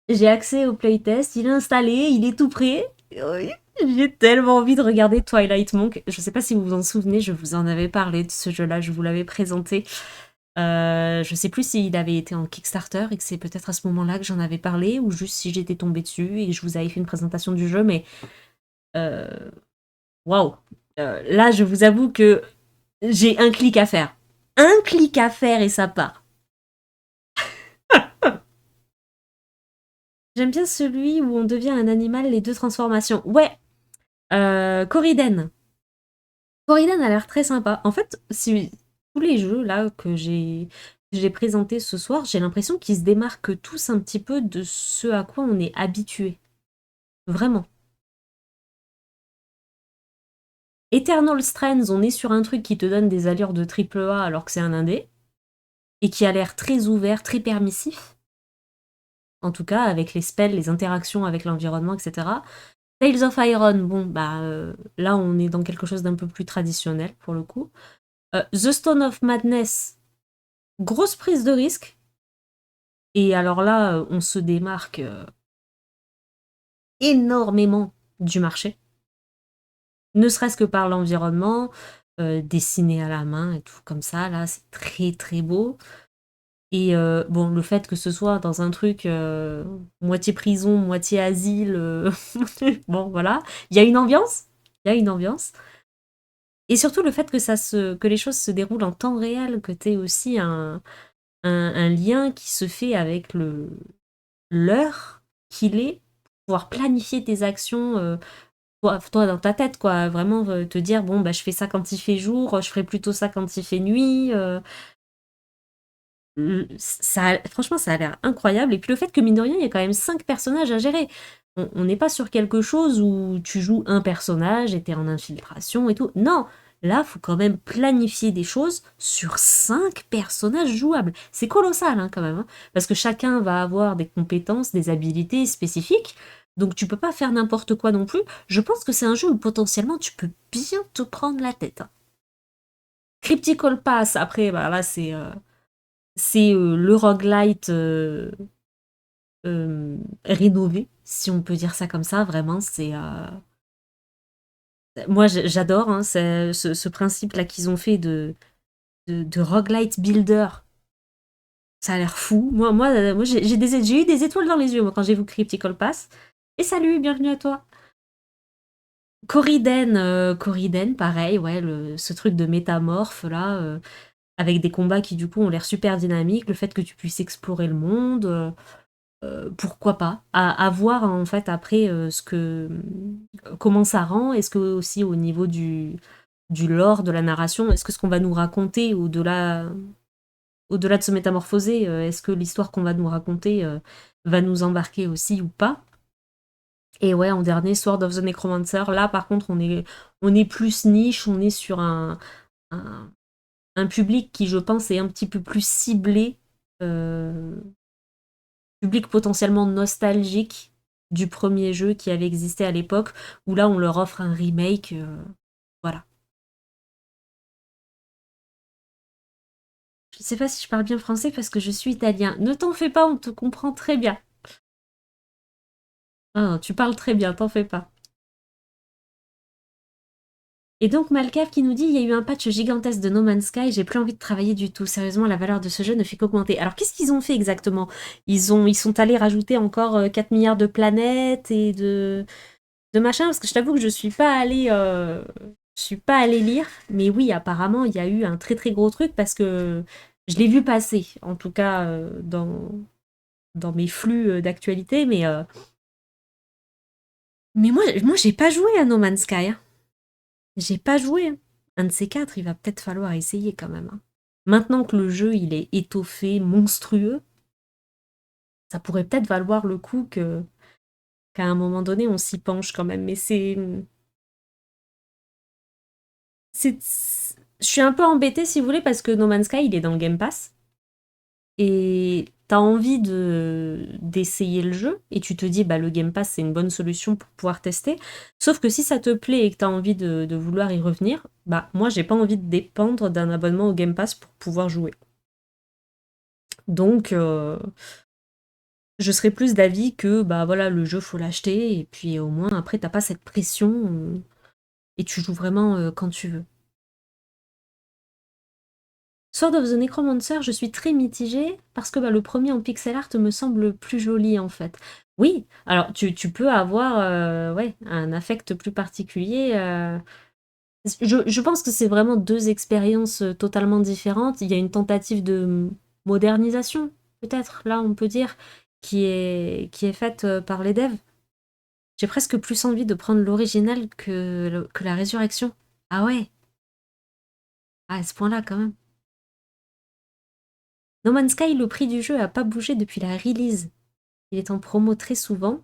j'ai accès au playtest, il est installé, il est tout prêt. Oui, j'ai tellement envie de regarder Twilight Monk. Je sais pas si vous vous en souvenez, je vous en avais parlé de ce jeu-là, je vous l'avais présenté. Je sais plus s'il avait été en Kickstarter et que c'est peut-être à ce moment-là que j'en avais parlé, ou juste si j'étais tombée dessus et que je vous avais fait une présentation du jeu, mais waouh! Là, je vous avoue que j'ai un clic à faire. Un clic à faire et ça part. J'aime bien celui où on devient un animal, les deux transformations. Ouais, Coriden. Coriden a l'air très sympa. En fait, si, tous les jeux là que j'ai présentés ce soir, j'ai l'impression qu'ils se démarquent tous un petit peu de ce à quoi on est habitué. Vraiment. Eternal Strands, on est sur un truc qui te donne des allures de triple A alors que c'est un indé, et qui a l'air très ouvert, très permissif, en tout cas avec les spells, les interactions avec l'environnement, etc. Tales of Iron, bon, bah là on est dans quelque chose d'un peu plus traditionnel pour le coup. The Stone of Madness, grosse prise de risque, et alors là on se démarque énormément du marché, ne serait-ce que par l'environnement, dessiné à la main et tout comme ça, là c'est très très beau. Et bon, le fait que ce soit dans un truc moitié prison, moitié asile, bon voilà, il y a une ambiance, il y a une ambiance. Et surtout le fait que les choses se déroulent en temps réel, que tu aies aussi un lien qui se fait avec l'heure qu'il est, pouvoir planifier tes actions, toi dans ta tête, quoi, vraiment te dire, bon, bah je fais ça quand il fait jour, je ferai plutôt ça quand il fait nuit. Franchement, ça a l'air incroyable. Et puis le fait que, mine de rien, il y a quand même 5 personnages à gérer. On n'est pas sur quelque chose où tu joues un personnage et t'es en infiltration et tout. Non, là, faut quand même planifier des choses sur 5 personnages jouables. C'est colossal, hein, quand même, hein. Parce que chacun va avoir des compétences, des habilités spécifiques. Donc tu peux pas faire n'importe quoi non plus. Je pense que c'est un jeu où potentiellement tu peux bien te prendre la tête, hein. Cryptical Pass, après, bah là, c'est le roguelite rénové, si on peut dire ça comme ça. Vraiment, c'est. Moi, j'adore, hein, ce principe-là qu'ils ont fait de roguelite builder. Ça a l'air fou. Moi j'ai eu des étoiles dans les yeux moi, quand j'ai vu Cryptical Pass. Et salut, bienvenue à toi. Coriden, pareil, ouais, ce truc de métamorphe là, avec des combats qui du coup ont l'air super dynamiques, le fait que tu puisses explorer le monde. Pourquoi pas à voir en fait après comment ça rend. Est-ce que aussi au niveau du lore de la narration, est-ce que ce qu'on va nous raconter au-delà de se métamorphoser, est-ce que l'histoire qu'on va nous raconter va nous embarquer aussi ou pas? Et ouais, en dernier, Sword of the Necromancer, là par contre on est plus niche, on est sur un, un public qui je pense est un petit peu plus ciblé, euh, public potentiellement nostalgique du premier jeu qui avait existé à l'époque, où là on leur offre un remake, voilà. Je sais pas si je parle bien français parce que je suis italien. Ne t'en fais pas, on te comprend très bien. Ah, tu parles très bien, t'en fais pas. Et donc Malcave qui nous dit il y a eu un patch gigantesque de No Man's Sky, j'ai plus envie de travailler du tout. Sérieusement, la valeur de ce jeu ne fait qu'augmenter. Alors qu'est-ce qu'ils ont fait exactement? Ils sont allés rajouter encore 4 milliards de planètes et de machin, parce que je t'avoue que je suis pas allée lire, mais oui, apparemment, il y a eu un très très gros truc parce que je l'ai vu passer, en tout cas dans mes flux d'actualité, mais moi j'ai pas joué à No Man's Sky, hein. J'ai pas joué, hein. Un de ces quatre, il va peut-être falloir essayer quand même, hein. Maintenant que le jeu il est étoffé, monstrueux, ça pourrait peut-être valoir le coup qu'à un moment donné on s'y penche quand même, mais c'est je suis un peu embêtée si vous voulez parce que No Man's Sky il est dans le Game Pass et t'as envie d'essayer le jeu et tu te dis bah le Game Pass c'est une bonne solution pour pouvoir tester, sauf que si ça te plaît et que t'as envie de vouloir y revenir, bah moi j'ai pas envie de dépendre d'un abonnement au Game Pass pour pouvoir jouer. Donc je serais plus d'avis que bah voilà le jeu faut l'acheter et puis au moins après t'as pas cette pression et tu joues vraiment quand tu veux. Sword of the Necromancer, je suis très mitigée parce que bah, le premier en pixel art me semble plus joli en fait. Oui, alors tu peux avoir ouais, un affect plus particulier Je pense que c'est vraiment deux expériences totalement différentes. Il y a une tentative de modernisation, peut-être, là, on peut dire, qui est faite par les devs. J'ai presque plus envie de prendre l'original que la résurrection. Ah ouais, ah, à ce point-là, quand même. No Man's Sky, le prix du jeu a pas bougé depuis la release. Il est en promo très souvent.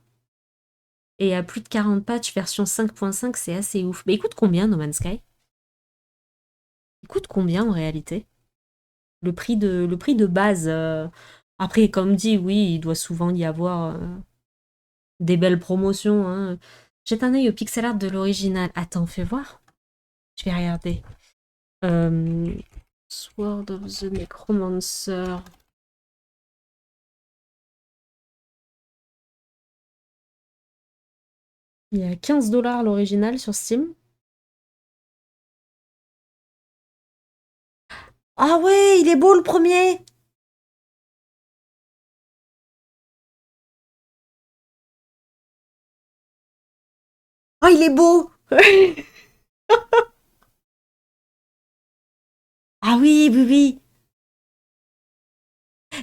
Et à plus de 40 patchs version 5.5, c'est assez ouf. Mais il coûte combien, No Man's Sky? Il coûte combien en réalité? Le prix de base. Après, comme dit, oui, il doit souvent y avoir des belles promotions, hein. Jette un œil au pixel art de l'original. Attends, fais voir. Je vais regarder. Euh, Sword of the Necromancer. Il y a 15 $ l'original sur Steam. Ah ouais, il est beau le premier! Ah, il est beau! Ah oui, oui, oui.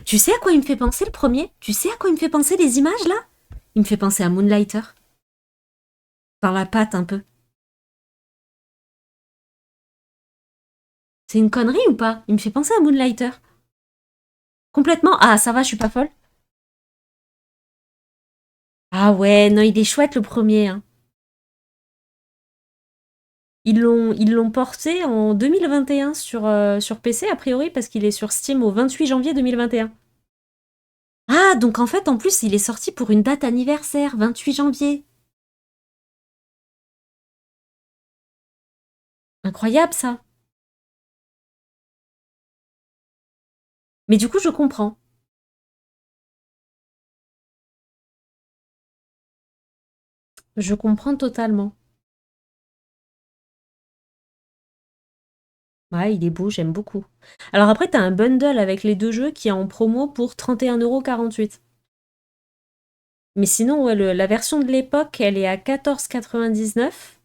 Tu sais à quoi il me fait penser le premier? Tu sais à quoi il me fait penser les images là? Il me fait penser à Moonlighter. Par la patte un peu. C'est une connerie ou pas? Il me fait penser à Moonlighter. Complètement. Ah, ça va, je suis pas folle. Ah ouais, non, il est chouette le premier, hein. Ils l'ont porté en 2021 sur PC, a priori, parce qu'il est sur Steam au 28 janvier 2021. Ah, donc en fait, en plus, il est sorti pour une date anniversaire, 28 janvier. Incroyable ça. Mais du coup, je comprends. Je comprends totalement. Ouais, il est beau, j'aime beaucoup. Alors après, t'as un bundle avec les deux jeux qui est en promo pour 31,48 €. Mais sinon, ouais, la version de l'époque, elle est à 14,99 €.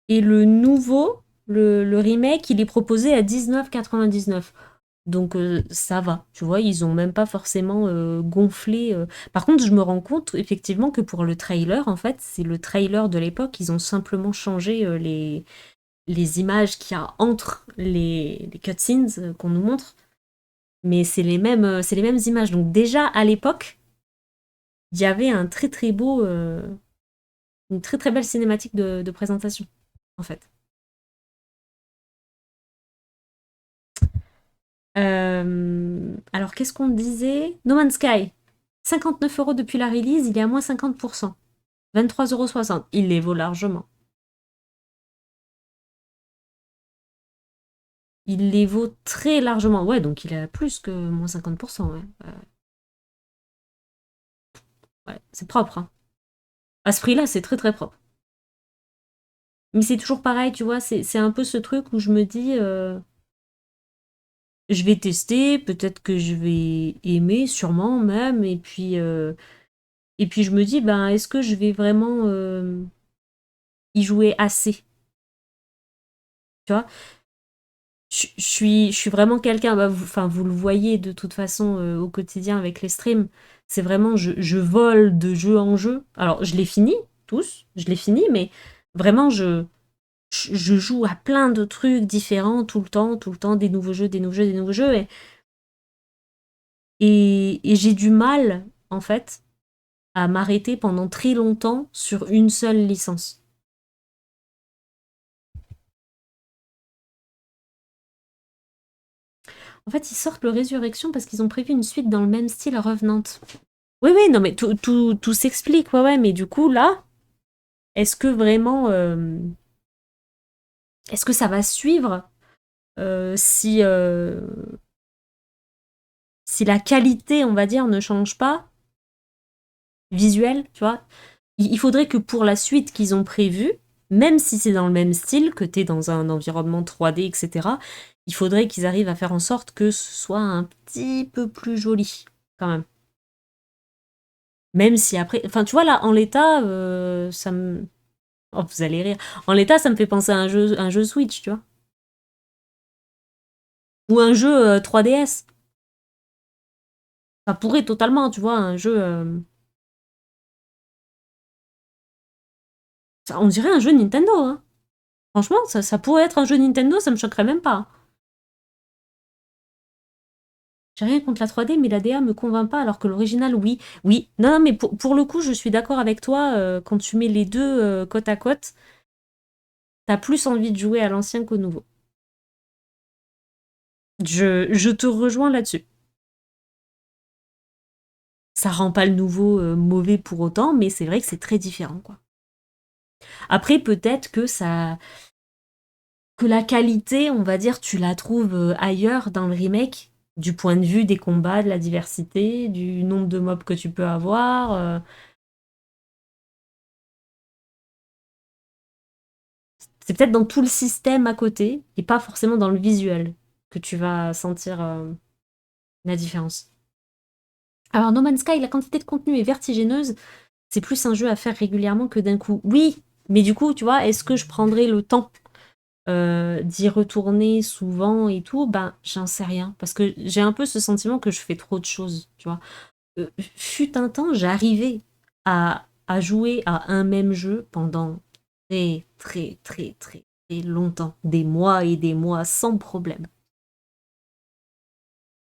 Et le nouveau, le remake, il est proposé à 19,99 €. Donc ça va, tu vois, ils ont même pas forcément gonflé. Par contre, je me rends compte effectivement que pour le trailer, en fait, c'est le trailer de l'époque, ils ont simplement changé les images qu'il y a entre les cutscenes qu'on nous montre, mais c'est les mêmes images. Donc déjà à l'époque, il y avait un très très beau, une très très belle cinématique de présentation, en fait. Alors qu'est-ce qu'on disait? No Man's Sky, 59 € depuis la release, il est à moins 50%. 23,60 €. Il les vaut largement. Il les vaut très largement. Ouais, donc il est à plus que moins 50%. Ouais, ouais, c'est propre, hein. À ce prix-là, c'est très très propre. Mais c'est toujours pareil, tu vois, c'est un peu ce truc où je me dis, je vais tester, peut-être que je vais aimer, sûrement même, et puis je me dis, ben, est-ce que je vais vraiment y jouer assez, tu vois? Je suis vraiment quelqu'un, bah, enfin, vous le voyez de toute façon au quotidien avec les streams, c'est vraiment, je vole de jeu en jeu. Alors, je les finis, tous, je les finis, mais vraiment, je joue à plein de trucs différents tout le temps, des nouveaux jeux, des nouveaux jeux, des nouveaux jeux, et j'ai du mal, en fait, à m'arrêter pendant très longtemps sur une seule licence. En fait, ils sortent le Résurrection parce qu'ils ont prévu une suite dans le même style à Revenant. Oui, oui, non, mais tout s'explique, ouais, ouais, mais du coup, là, est-ce que vraiment, est-ce que ça va suivre si la qualité, on va dire, ne change pas, visuelle, tu vois? Il faudrait que pour la suite qu'ils ont prévue, même si c'est dans le même style, que t'es dans un environnement 3D, etc., il faudrait qu'ils arrivent à faire en sorte que ce soit un petit peu plus joli, quand même. Même si après, enfin, tu vois, là, en l'état, ça me Oh, vous allez rire. En l'état, ça me fait penser à un jeu Switch, tu vois. Ou un jeu 3DS. Ça pourrait totalement, tu vois, un jeu... on dirait un jeu Nintendo, hein. Franchement, ça pourrait être un jeu Nintendo, ça me choquerait même pas. J'ai rien contre la 3D, mais la DA me convainc pas, alors que l'original, oui. Oui, non, non, mais pour le coup, je suis d'accord avec toi, quand tu mets les deux côte à côte, t'as plus envie de jouer à l'ancien qu'au nouveau. Je te rejoins là-dessus. Ça rend pas le nouveau mauvais pour autant, mais c'est vrai que c'est très différent, quoi. Après, peut-être que la qualité, on va dire, tu la trouves ailleurs dans le remake, du point de vue des combats, de la diversité, du nombre de mobs que tu peux avoir. C'est peut-être dans tout le système à côté, et pas forcément dans le visuel, que tu vas sentir la différence. Alors, No Man's Sky, la quantité de contenu est vertigineuse. C'est plus un jeu à faire régulièrement que d'un coup. Oui, mais du coup, tu vois, est-ce que je prendrais le temps d'y retourner souvent et tout? Ben, j'en sais rien. Parce que j'ai un peu ce sentiment que je fais trop de choses, tu vois. Fut un temps, j'arrivais à jouer à un même jeu pendant très, très, très, très, très longtemps. Des mois et des mois sans problème.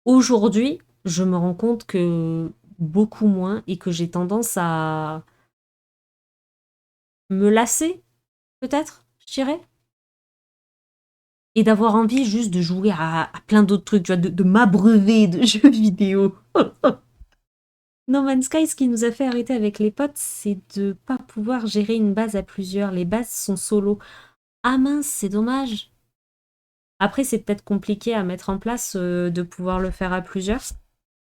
Aujourd'hui, je me rends compte que beaucoup moins et que j'ai tendance à me lasser, peut-être, je dirais. Et d'avoir envie juste de jouer à plein d'autres trucs, tu vois, de m'abreuver de jeux vidéo. No Man's Sky, ce qui nous a fait arrêter avec les potes, c'est de pas pouvoir gérer une base à plusieurs. Les bases sont solo. Ah mince, c'est dommage. Après, c'est peut-être compliqué à mettre en place de pouvoir le faire à plusieurs.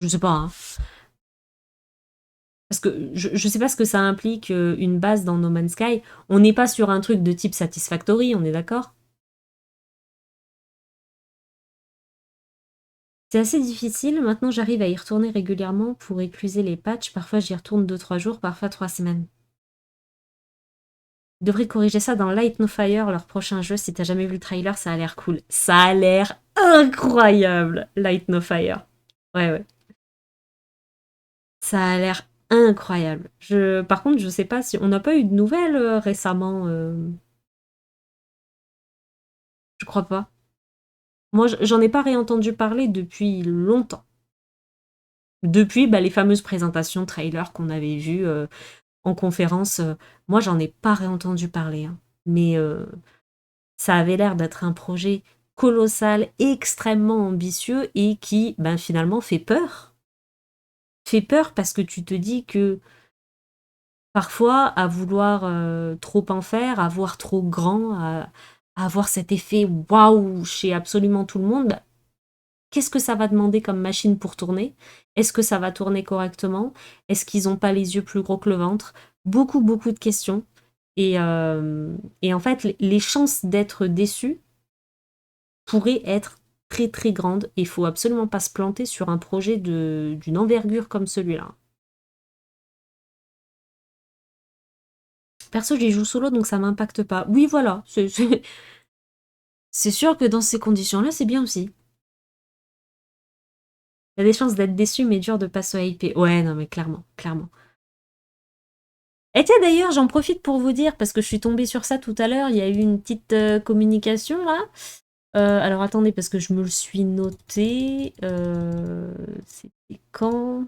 Je sais pas, hein. Parce que je sais pas ce que ça implique une base dans No Man's Sky. On n'est pas sur un truc de type Satisfactory, on est d'accord? C'est assez difficile. Maintenant, j'arrive à y retourner régulièrement pour écluser les patchs. Parfois, j'y retourne 2-3 jours, parfois 3 semaines. Ils devraient corriger ça dans Light No Fire, leur prochain jeu. Si t'as jamais vu le trailer, ça a l'air cool. Ça a l'air incroyable, Light No Fire. Ouais, ouais. Ça a l'air incroyable. Par contre, je sais pas si... On n'a pas eu de nouvelles récemment. Je crois pas. Moi, j'en ai pas réentendu parler depuis longtemps. Depuis bah, les fameuses présentations trailers qu'on avait vues en conférence. Moi, j'en ai pas réentendu parler, hein. Mais ça avait l'air d'être un projet colossal, extrêmement ambitieux et qui, ben, finalement, fait peur. Fait peur parce que tu te dis que parfois, à vouloir trop en faire, à voir trop grand, à avoir cet effet waouh chez absolument tout le monde, qu'est-ce que ça va demander comme machine pour tourner? Est-ce que ça va tourner correctement? Est-ce qu'ils n'ont pas les yeux plus gros que le ventre? Beaucoup, beaucoup de questions. Et en fait, les chances d'être déçus pourraient être très, très grandes. Et il faut absolument pas se planter sur un projet d'une envergure comme celui-là. Perso, j'y joue solo, donc ça m'impacte pas. Oui, voilà. C'est sûr que dans ces conditions-là, c'est bien aussi. Il y a des chances d'être déçu, mais dur de pas se hyper. Ouais, non, mais clairement, clairement. Et tiens, d'ailleurs, j'en profite pour vous dire, parce que je suis tombée sur ça tout à l'heure, il y a eu une petite communication là. Alors attendez, parce que je me le suis noté. C'était quand?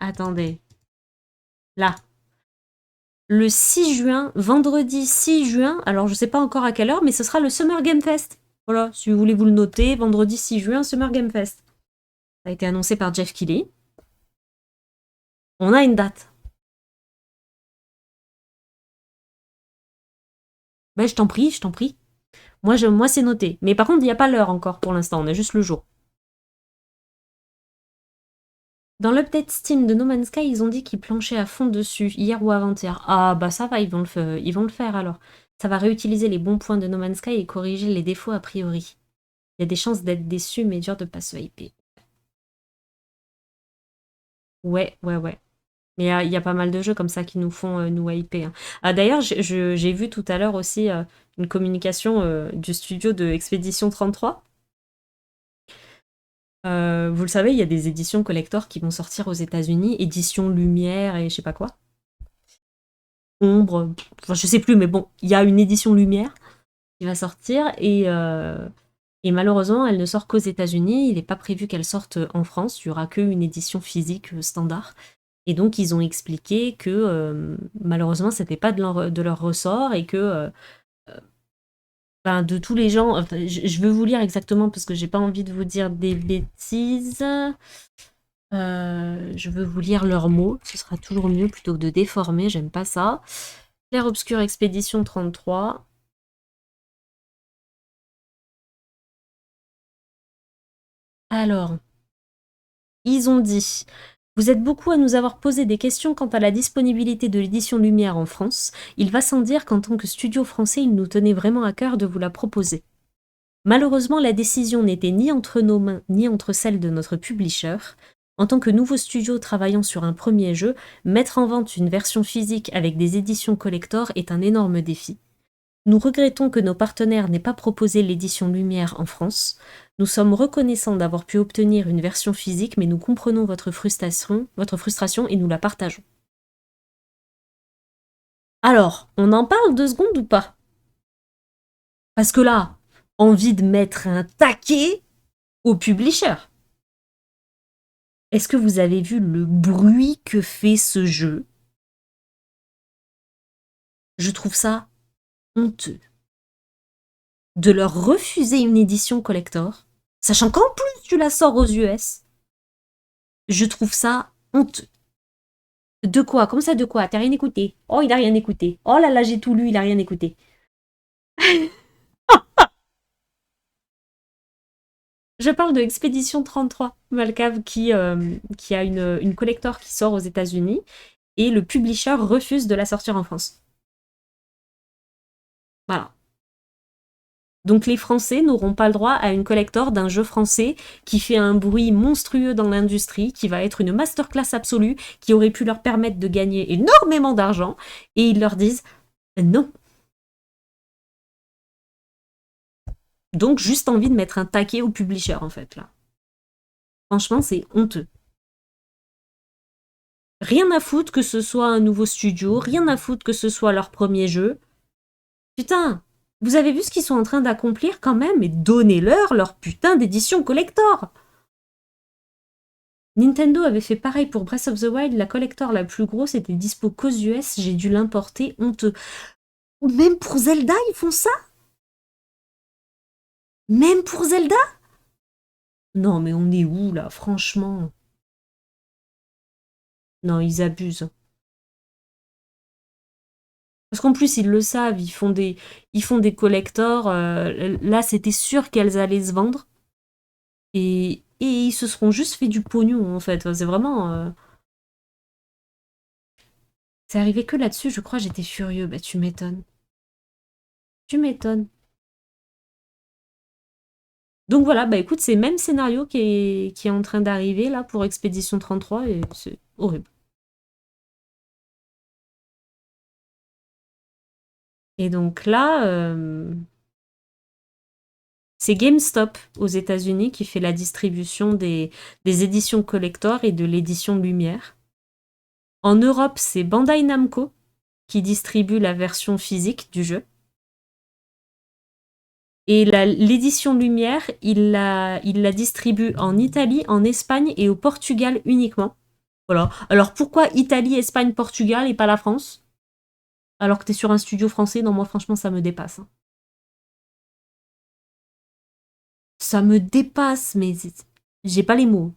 Attendez. Là. Le 6 juin, vendredi 6 juin, alors je sais pas encore à quelle heure, mais ce sera le Summer Game Fest. Voilà, si vous voulez vous le noter, vendredi 6 juin, Summer Game Fest. Ça a été annoncé par Jeff Keighley. On a une date. Ben, je t'en prie, je t'en prie. Moi c'est noté. Mais par contre, il n'y a pas l'heure encore pour l'instant, on a juste le jour. Dans l'update Steam de No Man's Sky, ils ont dit qu'ils planchaient à fond dessus, hier ou avant-hier. Ah bah ça va, ils vont le faire alors. Ça va réutiliser les bons points de No Man's Sky et corriger les défauts a priori. Il y a des chances d'être déçu, mais dur de pas se hyper. Ouais, ouais, ouais. Mais il y a pas mal de jeux comme ça qui nous font nous hyper, hein. Ah, d'ailleurs, j'ai vu tout à l'heure aussi une communication du studio de Expédition 33. Vous le savez, il y a des éditions collector qui vont sortir aux États-Unis, édition Lumière et je sais pas quoi. Ombre, enfin je sais plus, mais bon, il y a une édition Lumière qui va sortir et malheureusement, elle ne sort qu'aux États-Unis. Il n'est pas prévu qu'elle sorte en France. Il y aura qu'une édition physique standard. Et donc, ils ont expliqué que malheureusement, c'était pas de leur ressort et que ben, de tous les gens. Enfin, je veux vous lire exactement parce que j'ai pas envie de vous dire des bêtises. Je veux vous lire leurs mots. Ce sera toujours mieux plutôt que de déformer. J'aime pas ça. Clair Obscur Expédition 33. Alors, ils ont dit: vous êtes beaucoup à nous avoir posé des questions quant à la disponibilité de l'édition Lumière en France. Il va sans dire qu'en tant que studio français, il nous tenait vraiment à cœur de vous la proposer. Malheureusement, la décision n'était ni entre nos mains ni entre celles de notre publisher. En tant que nouveau studio travaillant sur un premier jeu, mettre en vente une version physique avec des éditions collector est un énorme défi. Nous regrettons que nos partenaires n'aient pas proposé l'édition Lumière en France. Nous sommes reconnaissants d'avoir pu obtenir une version physique, mais nous comprenons votre frustration et nous la partageons. Alors, on en parle 2 secondes ou pas? Parce que là, envie de mettre un taquet au publisher. Est-ce que vous avez vu le bruit que fait ce jeu? Je trouve ça honteux. De leur refuser une édition collector, sachant qu'en plus tu la sors aux US, je trouve ça honteux. De quoi? Comme ça, de quoi? T'as rien écouté? Oh, il a rien écouté. Oh là là, j'ai tout lu, il a rien écouté. Je parle de Expédition 33, Malcave, qui a une collector qui sort aux États-Unis et le publisher refuse de la sortir en France. Voilà. Donc les Français n'auront pas le droit à une collector d'un jeu français qui fait un bruit monstrueux dans l'industrie, qui va être une masterclass absolue, qui aurait pu leur permettre de gagner énormément d'argent, et ils leur disent non. Donc juste envie de mettre un taquet au publisher en fait là. Franchement, c'est honteux. Rien à foutre que ce soit un nouveau studio, rien à foutre que ce soit leur premier jeu. Putain, vous avez vu ce qu'ils sont en train d'accomplir quand même, et donnez-leur leur putain d'édition collector. Nintendo avait fait pareil pour Breath of the Wild, la collector la plus grosse était dispo qu'aux US, j'ai dû l'importer, honteux. Même pour Zelda, ils font ça? Même pour Zelda? Non mais on est où là, franchement? Non, ils abusent. Parce qu'en plus, ils le savent, ils font des collectors. Là, c'était sûr qu'elles allaient se vendre. Et ils se seront juste fait du pognon, en fait. C'est vraiment. C'est arrivé que là-dessus, je crois, j'étais furieux. Bah, tu m'étonnes. Tu m'étonnes. Donc voilà, bah écoute, c'est le même scénario qui est en train d'arriver là pour Expédition 33 et c'est horrible. Et donc là, c'est GameStop aux États-Unis qui fait la distribution des éditions collector et de l'édition Lumière. En Europe, c'est Bandai Namco qui distribue la version physique du jeu. Et l'édition Lumière, il la distribue en Italie, en Espagne et au Portugal uniquement. Voilà. Alors pourquoi Italie, Espagne, Portugal et pas la France? Alors que t'es sur un studio français, non, moi franchement ça me dépasse, hein. Ça me dépasse, mais j'ai pas les mots.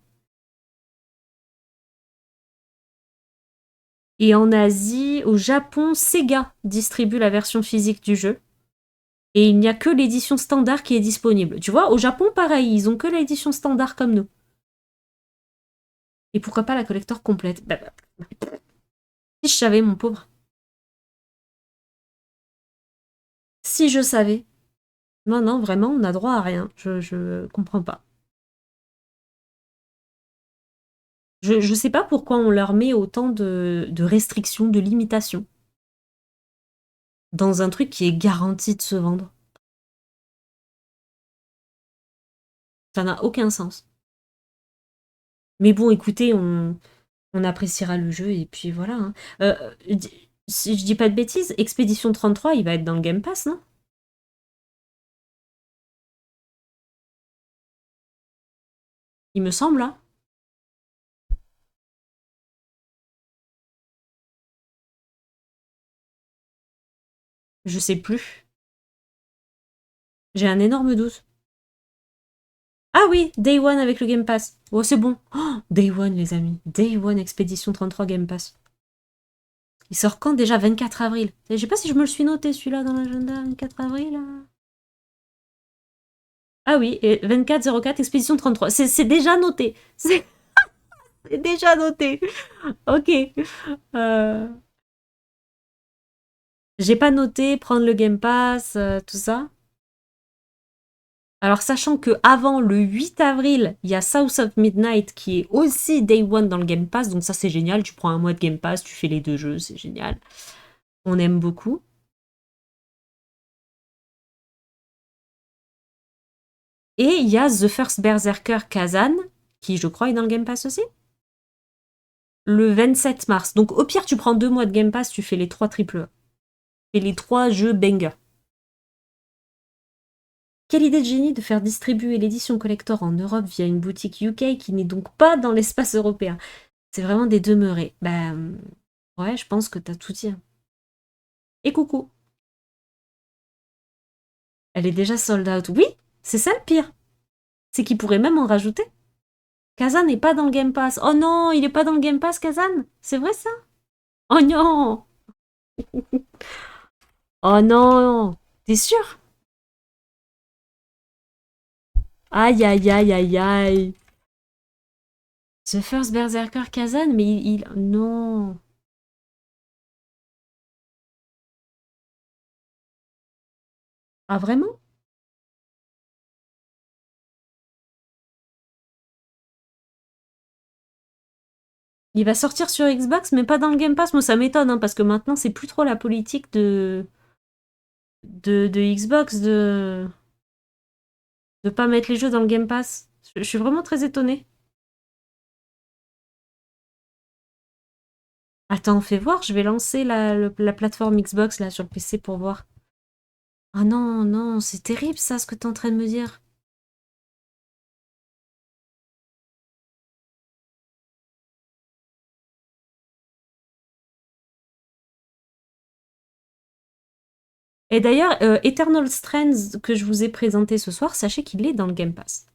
Et en Asie, au Japon, Sega distribue la version physique du jeu. Et il n'y a que l'édition standard qui est disponible. Tu vois, au Japon, pareil, ils ont que l'édition standard comme nous. Et pourquoi pas la collector complète? Si je savais, mon pauvre. Si je savais. Non, non, vraiment, on a droit à rien. Je comprends pas. Je sais pas pourquoi on leur met autant de restrictions, de limitations dans un truc qui est garanti de se vendre. Ça n'a aucun sens. Mais bon, écoutez, on appréciera le jeu et puis voilà, hein. Si je dis pas de bêtises, Expédition 33, il va être dans le Game Pass, non? Il me semble, hein. Je sais plus. J'ai un énorme doute. Ah oui, Day One avec le Game Pass. Oh, c'est bon. Oh, Day One, les amis. Day One, Expédition 33 Game Pass. Il sort quand déjà? 24 avril. Je sais pas si je me le suis noté celui-là dans l'agenda. 24 avril. Ah oui, et 24-04, Expédition 33. C'est déjà noté. C'est déjà noté. Ok. Euh, J'ai pas noté prendre le Game Pass, tout ça. Alors, sachant que avant le 8 avril, il y a South of Midnight qui est aussi Day One dans le Game Pass, donc ça c'est génial. Tu prends un mois de Game Pass, tu fais les deux jeux, c'est génial. On aime beaucoup. Et il y a The First Berserker Kazan, qui je crois est dans le Game Pass aussi, le 27 mars. Donc au pire, tu prends 2 mois de Game Pass, tu fais les 3 triple A. Et les 3 jeux banger. Quelle idée de génie de faire distribuer l'édition collector en Europe via une boutique UK qui n'est donc pas dans l'espace européen. C'est vraiment des demeurés. Bah ouais, je pense que t'as tout dit. Et coucou. Elle est déjà sold out. Oui, c'est ça le pire. C'est qu'ils pourraient même en rajouter. Kazan n'est pas dans le Game Pass. Oh non, il est pas dans le Game Pass, Kazan. C'est vrai ça? Oh non. Oh non. T'es sûr? Aïe aïe aïe aïe aïe. The First Berserker Kazan, mais non. Ah vraiment? Il va sortir sur Xbox, mais pas dans le Game Pass. Moi, ça m'étonne, hein, parce que maintenant, c'est plus trop la politique de Xbox de pas mettre les jeux dans le Game Pass. Je suis vraiment très étonnée. Attends, fais voir, je vais lancer la plateforme Xbox là sur le PC pour voir. Ah non, non, c'est terrible ça, ce que t'es en train de me dire. Et d'ailleurs, Eternal Strands que je vous ai présenté ce soir, sachez qu'il est dans le Game Pass.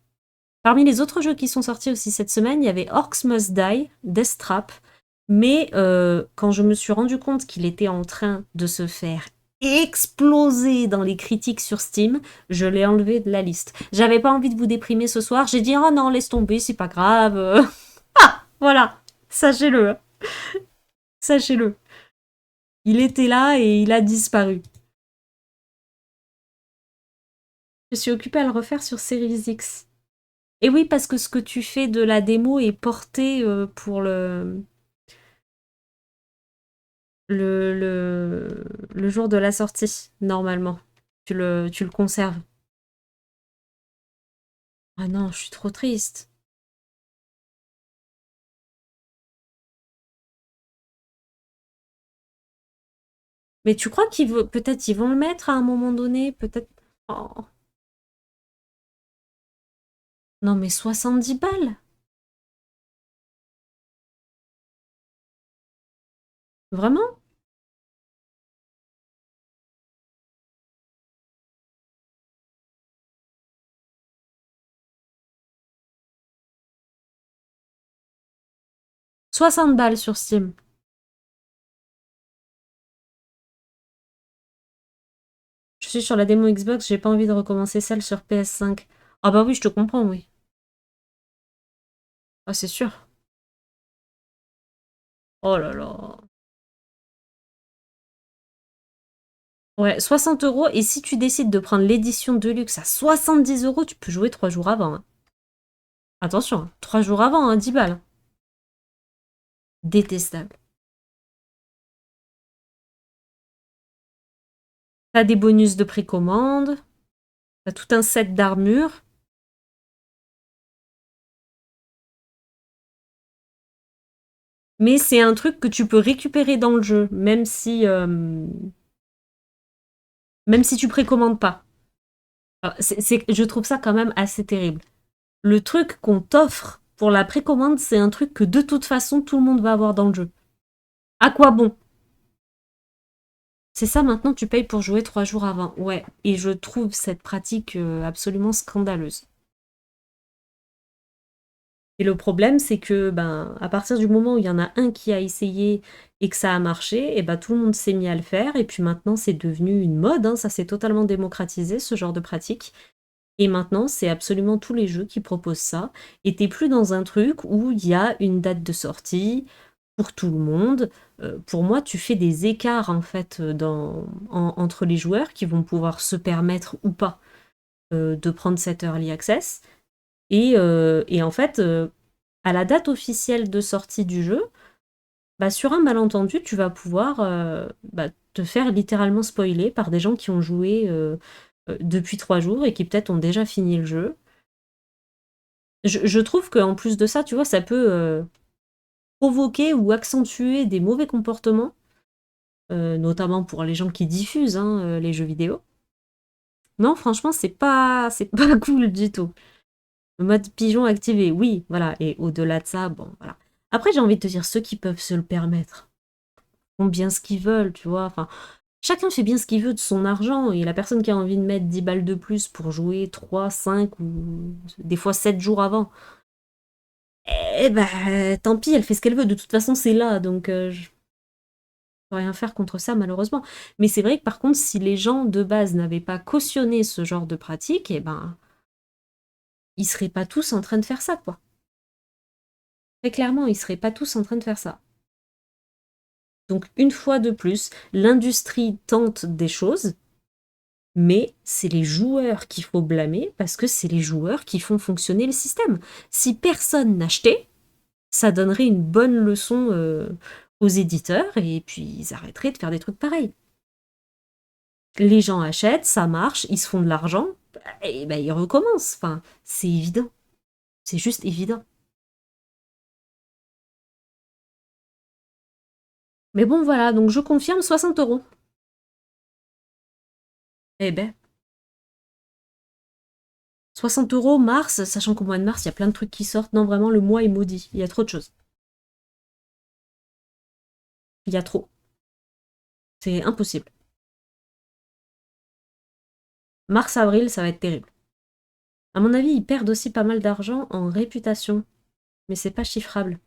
Parmi les autres jeux qui sont sortis aussi cette semaine, il y avait Orcs Must Die, Death Trap, mais quand je me suis rendu compte qu'il était en train de se faire exploser dans les critiques sur Steam, je l'ai enlevé de la liste. J'avais pas envie de vous déprimer ce soir, j'ai dit oh non, laisse tomber, c'est pas grave. Ah, voilà, sachez-le, sachez-le. Il était là et il a disparu. Je suis occupée à le refaire sur Series X. Et oui, parce que ce que tu fais de la démo est porté pour le jour de la sortie, normalement. Tu le conserves. Ah non, je suis trop triste. Mais tu crois peut-être ils vont le mettre à un moment donné, peut-être. Oh. Non mais 70 balles. Vraiment? 60 balles sur Steam. Je suis sur la démo Xbox, j'ai pas envie de recommencer celle sur PS5. Ah bah oui, je te comprends, oui. Ah c'est sûr. Oh là là. Ouais, 60 €. Et si tu décides de prendre l'édition de luxe à 70 €, tu peux jouer 3 jours avant, hein. Attention, hein, 3 jours avant, hein, 10 balles. Détestable. T'as des bonus de précommande, t'as tout un set d'armure. Mais c'est un truc que tu peux récupérer dans le jeu, même si tu précommandes pas. Alors, je trouve ça quand même assez terrible. Le truc qu'on t'offre pour la précommande, c'est un truc que de toute façon tout le monde va avoir dans le jeu. À quoi bon? C'est ça, maintenant tu payes pour jouer 3 jours avant. Ouais, et je trouve cette pratique absolument scandaleuse. Et le problème, c'est que ben, à partir du moment où il y en a un qui a essayé et que ça a marché, et ben tout le monde s'est mis à le faire. Et puis maintenant, c'est devenu une mode, hein, ça s'est totalement démocratisé, ce genre de pratique. Et maintenant, c'est absolument tous les jeux qui proposent ça. Et t'es plus dans un truc où il y a une date de sortie pour tout le monde. Pour moi, tu fais des écarts en fait entre les joueurs qui vont pouvoir se permettre ou pas de prendre cette early access. Et en fait, à la date officielle de sortie du jeu, bah, sur un malentendu, tu vas pouvoir bah, te faire littéralement spoiler par des gens qui ont joué depuis 3 jours et qui peut-être ont déjà fini le jeu. Je trouve qu'en plus de ça, tu vois, ça peut provoquer ou accentuer des mauvais comportements, notamment pour les gens qui diffusent hein, les jeux vidéo. Non, franchement, c'est pas cool du tout. Le mode pigeon activé, oui, voilà. Et au-delà de ça, bon, voilà. Après, j'ai envie de te dire, ceux qui peuvent se le permettre font bien ce qu'ils veulent, tu vois. Enfin, chacun fait bien ce qu'il veut de son argent. Et la personne qui a envie de mettre 10 balles de plus pour jouer 3, 5 ou des fois 7 jours avant, eh ben, tant pis, elle fait ce qu'elle veut. De toute façon, c'est là, donc je peux rien faire contre ça, malheureusement. Mais c'est vrai que par contre, si les gens de base n'avaient pas cautionné ce genre de pratique, eh ben, ils seraient pas tous en train de faire ça, quoi. Très clairement, ils seraient pas tous en train de faire ça. Donc une fois de plus, l'industrie tente des choses, mais c'est les joueurs qu'il faut blâmer parce que c'est les joueurs qui font fonctionner le système. Si personne n'achetait, ça donnerait une bonne leçon aux éditeurs et puis ils arrêteraient de faire des trucs pareils. Les gens achètent, ça marche, ils se font de l'argent, et ben ils recommencent. Enfin, c'est évident. C'est juste évident. Mais bon, voilà, donc je confirme 60 €. Eh ben, 60 € mars, sachant qu'au mois de mars, il y a plein de trucs qui sortent. Non, vraiment, le mois est maudit. Il y a trop de choses. Il y a trop. C'est impossible. Mars-avril, ça va être terrible. À mon avis, ils perdent aussi pas mal d'argent en réputation. Mais c'est pas chiffrable.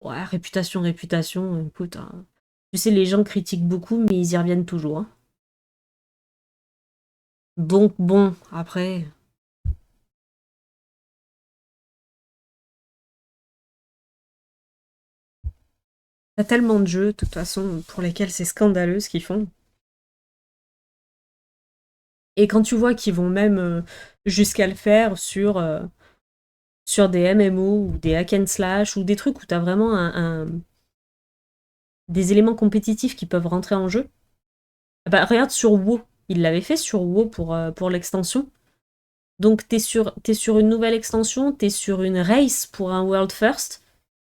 Ouais, réputation, réputation, écoute. Hein. Tu sais, les gens critiquent beaucoup, mais ils y reviennent toujours. Hein. Donc bon, après... Il y a tellement de jeux, de toute façon, pour lesquels c'est scandaleux ce qu'ils font. Et quand tu vois qu'ils vont même jusqu'à le faire sur des MMO ou des hack and slash ou des trucs où tu as vraiment des éléments compétitifs qui peuvent rentrer en jeu. Bah, regarde sur WoW, il l'avait fait sur WoW pour l'extension. Donc t'es sur une nouvelle extension, t'es sur une race pour un World First,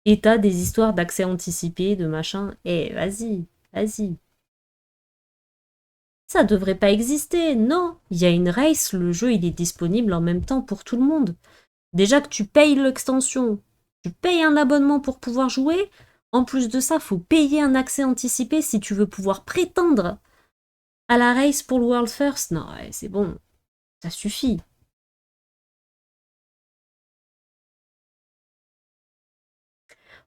et t'as des histoires d'accès anticipé, de machin. Eh, vas-y, vas-y. Ça devrait pas exister, non. Il y a une race, le jeu il est disponible en même temps pour tout le monde. Déjà que tu payes l'extension, tu payes un abonnement pour pouvoir jouer. En plus de ça, faut payer un accès anticipé si tu veux pouvoir prétendre à la race pour le World First. Non, ouais, c'est bon, ça suffit.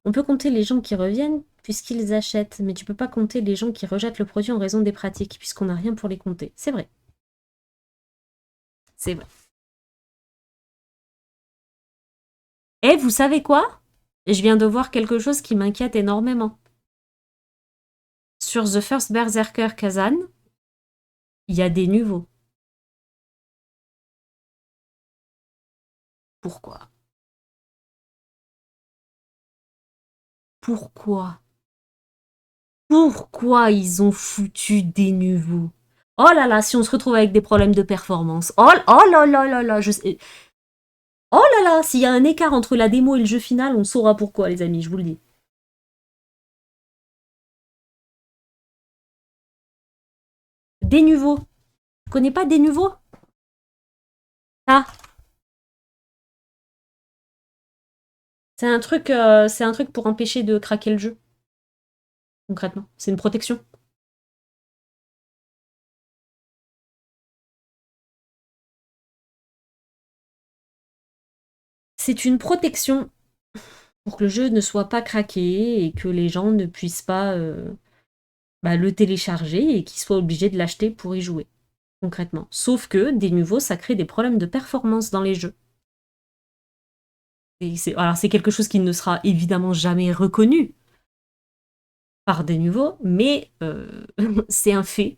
On peut compter les gens qui reviennent puisqu'ils achètent, mais tu peux pas compter les gens qui rejettent le produit en raison des pratiques, puisqu'on n'a rien pour les compter. C'est vrai. C'est vrai. Et vous savez quoi? Je viens de voir quelque chose qui m'inquiète énormément. Sur The First Berserker Kazan, il y a des nouveaux. Pourquoi? pourquoi? Pourquoi ils ont foutu des niveaux? Oh là là, si on se retrouve avec des problèmes de performance. Oh là là là là, je sais. Oh là là, s'il y a un écart entre la démo et le jeu final, on saura pourquoi, les amis, je vous le dis. Des niveaux. Tu connais pas des niveaux? Ah, c'est un truc pour empêcher de craquer le jeu, concrètement. C'est une protection. C'est une protection pour que le jeu ne soit pas craqué et que les gens ne puissent pas le télécharger et qu'ils soient obligés de l'acheter pour y jouer, concrètement. Sauf que des niveaux, ça crée des problèmes de performance dans les jeux. Alors c'est quelque chose qui ne sera évidemment jamais reconnu par des niveaux, mais c'est un fait.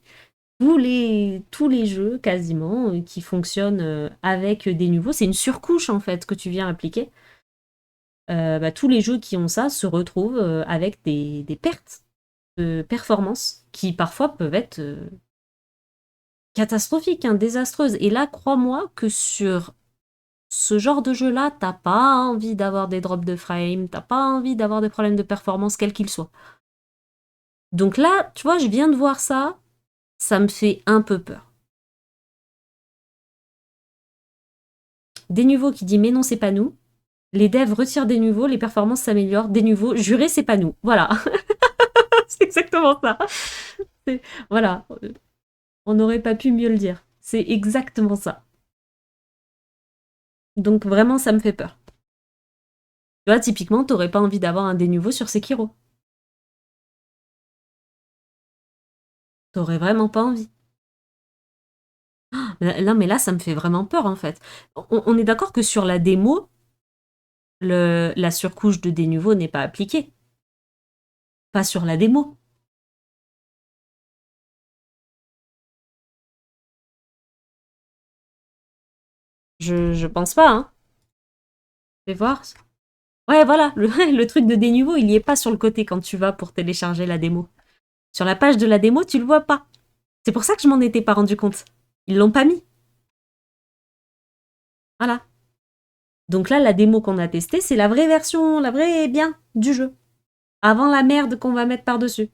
Tous les jeux, quasiment, qui fonctionnent avec des niveaux, c'est une surcouche en fait que tu viens appliquer. Tous les jeux qui ont ça se retrouvent avec des pertes de performance qui parfois peuvent être catastrophiques, hein, désastreuses. Et là, crois-moi que sur ce genre de jeu-là, t'as pas envie d'avoir des drops de frame, t'as pas envie d'avoir des problèmes de performance, quels qu'ils soient. Donc là, tu vois, je viens de voir ça, ça me fait un peu peur. Des niveaux qui dit mais non, c'est pas nous. Les devs retirent des niveaux, les performances s'améliorent. Des niveaux, juré, c'est pas nous. Voilà. C'est exactement ça. Voilà. On n'aurait pas pu mieux le dire. C'est exactement ça. Donc vraiment, ça me fait peur. Tu vois, typiquement, t'aurais pas envie d'avoir un des nouveaux sur Sekiro. T'aurais vraiment pas envie. Non, mais là, ça me fait vraiment peur, en fait. On est d'accord que sur la démo, la surcouche de dénuveau n'est pas appliquée. Pas sur la démo. Je pense pas, hein. Je vais voir. Ouais, voilà, le truc de dénuveau, il y est pas sur le côté quand tu vas pour télécharger la démo. Sur la page de la démo, tu le vois pas. C'est pour ça que je m'en étais pas rendu compte. Ils l'ont pas mis. Voilà. Donc là, la démo qu'on a testée, c'est la vraie version, la vraie bien du jeu. Avant la merde qu'on va mettre par-dessus.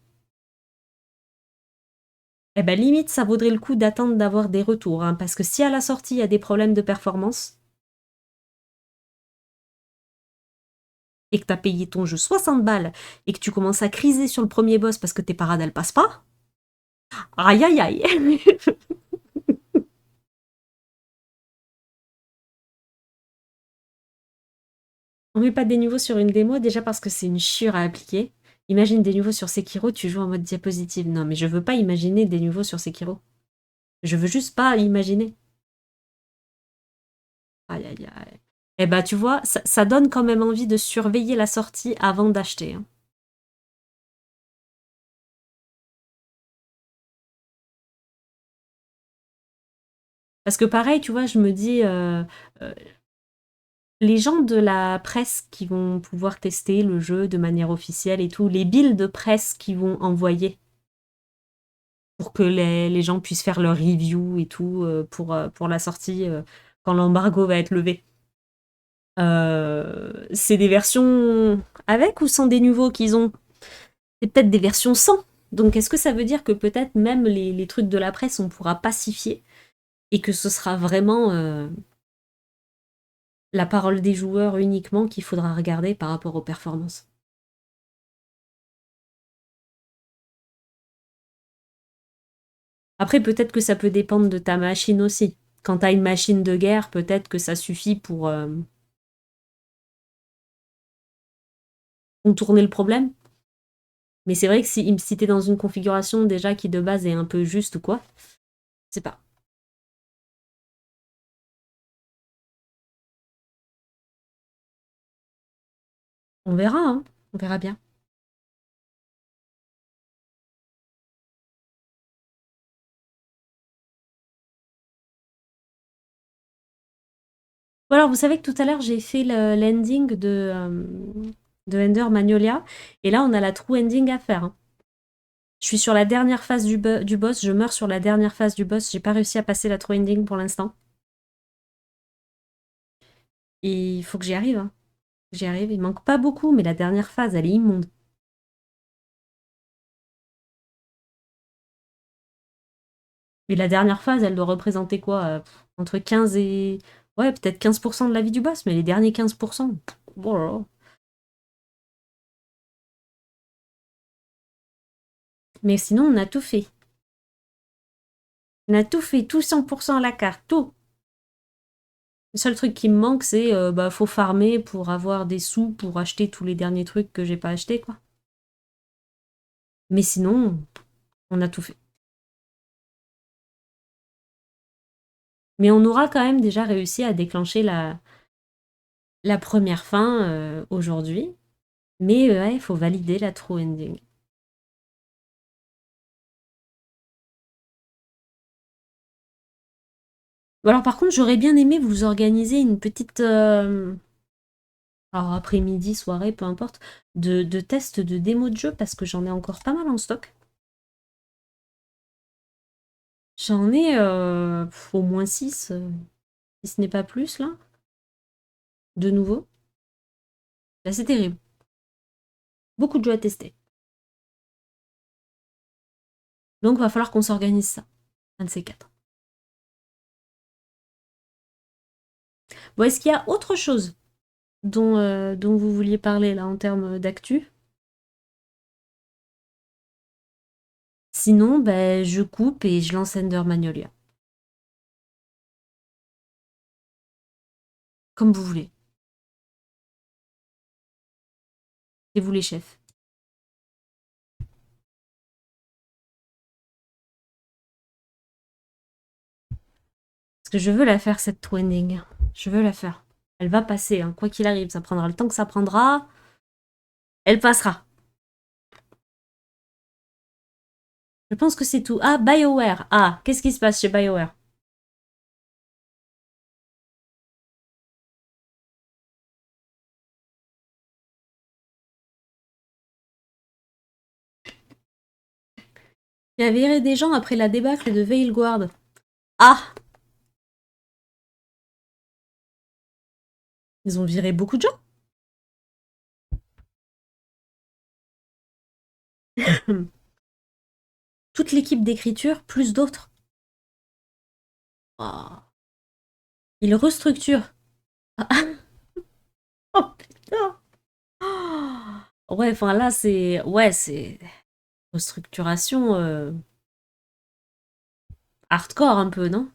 Eh ben limite, ça vaudrait le coup d'attendre d'avoir des retours, hein, parce que si à la sortie il y a des problèmes de performance et que t'as payé ton jeu 60 balles et que tu commences à criser sur le premier boss parce que tes parades elles passent pas, aïe aïe aïe. On met pas des niveaux sur une démo déjà parce que c'est une chure à appliquer. Imagine des niveaux sur Sekiro, tu joues en mode diapositive. Non, mais je veux pas imaginer des niveaux sur Sekiro. Je veux juste pas imaginer. Aïe aïe aïe. Eh ben tu vois, ça donne quand même envie de surveiller la sortie avant d'acheter, hein. Parce que pareil, tu vois, je me dis, euh, les gens de la presse qui vont pouvoir tester le jeu de manière officielle et tout, les billes de presse qui vont envoyer pour que les gens puissent faire leur review et tout pour la sortie quand l'embargo va être levé. C'est des versions avec ou sans des nouveaux qu'ils ont? C'est peut-être des versions sans. Donc est-ce que ça veut dire que peut-être même les trucs de la presse on pourra pacifier et que ce sera vraiment la parole des joueurs uniquement qu'il faudra regarder par rapport aux performances? Après, peut-être que ça peut dépendre de ta machine aussi. Quand t'as une machine de guerre, peut-être que ça suffit pour contourner le problème. Mais c'est vrai que si t'es dans une configuration déjà qui de base est un peu juste ou quoi, je sais pas. On verra, hein. On verra bien. Bon alors, vous savez que tout à l'heure, j'ai fait le l'ending de de Ender Magnolia. Et là, on a la true ending à faire. Hein. Je suis sur la dernière phase du boss. Je meurs sur la dernière phase du boss. J'ai pas réussi à passer la true ending pour l'instant. Et il faut que j'y arrive. Hein. J'y arrive. Il manque pas beaucoup, mais la dernière phase, elle est immonde. Et la dernière phase, elle doit représenter quoi entre 15 et... Ouais, peut-être 15% de la vie du boss, mais les derniers 15%... Oh là là. Mais sinon, on a tout fait. On a tout fait, tout 100% à la carte, tout. Le seul truc qui me manque, c'est faut farmer pour avoir des sous pour acheter tous les derniers trucs que j'ai pas achetés, quoi. Mais sinon, on a tout fait. Mais on aura quand même déjà réussi à déclencher la première fin aujourd'hui. Mais il faut valider la true ending. Bon, alors par contre, j'aurais bien aimé vous organiser une petite... alors après-midi, soirée, peu importe, de tests de démo de jeu parce que j'en ai encore pas mal en stock. J'en ai au moins 6, si ce n'est pas plus, là, de nouveau. Là, c'est terrible. Beaucoup de jeux à tester. Donc, va falloir qu'on s'organise ça. Un de ces quatre. Bon, est-ce qu'il y a autre chose dont vous vouliez parler, là, en termes d'actu? Sinon, ben, je coupe et je lance Ender Magnolia. Comme vous voulez. C'est vous les chefs. Parce que je veux la faire, cette twinning. Je veux la faire. Elle va passer, hein. Quoi qu'il arrive. Ça prendra le temps que ça prendra. Elle passera. Je pense que c'est tout. Ah, BioWare. Ah, qu'est-ce qui se passe chez BioWare? Il y a viré des gens après la débâcle de Veilguard. Ah! Ils ont viré beaucoup de gens. Toute l'équipe d'écriture, plus d'autres. Oh. Ils restructurent. Oh putain! Ouais, enfin là, c'est. Ouais, c'est. Restructuration hardcore un peu, non?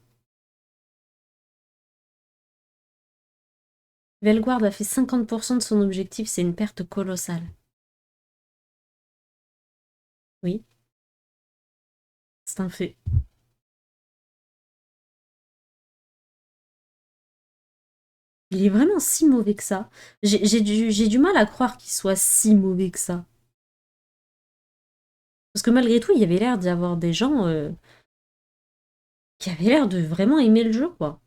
Velguard a fait 50% de son objectif, c'est une perte colossale. Oui, c'est un fait. Il est vraiment si mauvais que ça. J'ai du mal à croire qu'il soit si mauvais que ça. Parce que malgré tout, il y avait l'air d'y avoir des gens qui avaient l'air de vraiment aimer le jeu, quoi.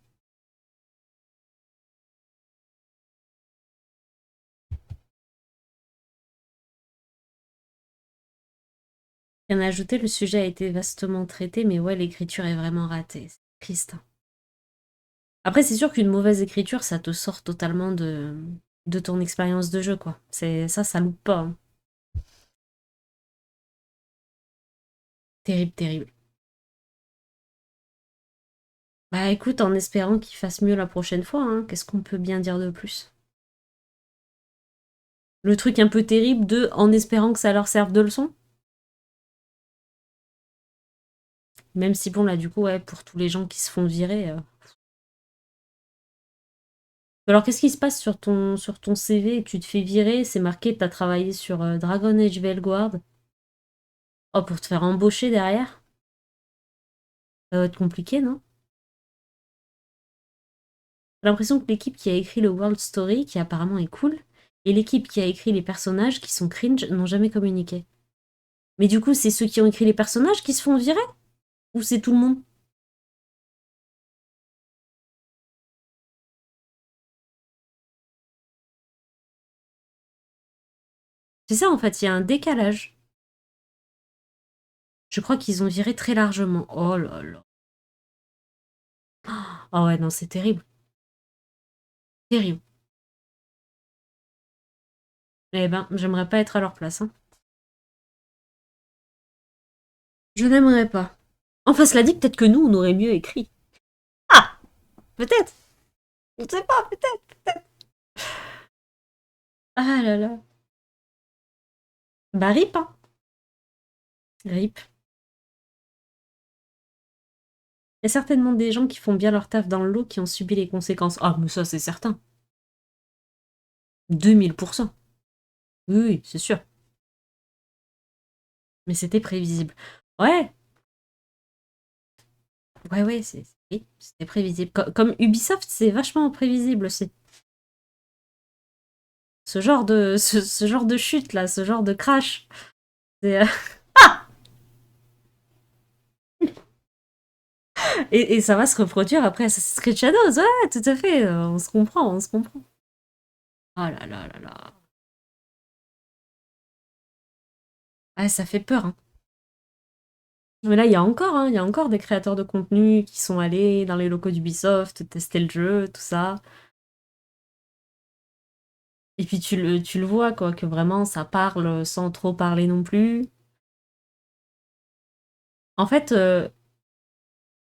Rien à ajouter, le sujet a été vastement traité, mais ouais, l'écriture est vraiment ratée. C'est triste. Après, c'est sûr qu'une mauvaise écriture, ça te sort totalement de ton expérience de jeu, quoi. C'est ça, ça loupe pas. Hein. Terrible, terrible. Bah écoute, en espérant qu'il fasse mieux la prochaine fois, hein, qu'est-ce qu'on peut bien dire de plus? Le truc un peu terrible de en espérant que ça leur serve de leçon? Même si bon là du coup ouais, pour tous les gens qui se font virer. Alors qu'est-ce qui se passe sur ton CV? Tu te fais virer, c'est marqué t'as travaillé sur Dragon Age Veilguard. Oh pour te faire embaucher derrière? Ça va être compliqué, non? J'ai l'impression que l'équipe qui a écrit le World Story, qui apparemment est cool, et l'équipe qui a écrit les personnages qui sont cringe n'ont jamais communiqué. Mais du coup, c'est ceux qui ont écrit les personnages qui se font virer? Ou c'est tout le monde? C'est ça en fait, il y a un décalage. Je crois qu'ils ont viré très largement. Oh là là. Ah ouais, non, c'est terrible. Terrible. Eh ben, j'aimerais pas être à leur place, hein. Je n'aimerais pas. Enfin, cela dit, peut-être que nous, on aurait mieux écrit. Ah, peut-être. Je ne sais pas, peut-être. Ah là là. Bah, rip, hein. Rip. Il y a certainement des gens qui font bien leur taf dans le lot qui ont subi les conséquences. Ah, mais ça, c'est certain. 2000%. Oui, oui, c'est sûr. Mais c'était prévisible. Ouais, ouais, ouais, oui, c'était prévisible. Comme Ubisoft, c'est vachement prévisible aussi. Ce genre de chute là, ce genre de crash. C'est, et ça va se reproduire après Assassin's Creed Shadows, ouais, tout à fait. On se comprend, on se comprend. Oh là là là là. Ah, ça fait peur, hein. Mais là, il y a encore des créateurs de contenu qui sont allés dans les locaux d'Ubisoft, tester le jeu, tout ça. Et puis tu le vois, quoi, que vraiment ça parle sans trop parler non plus. En fait,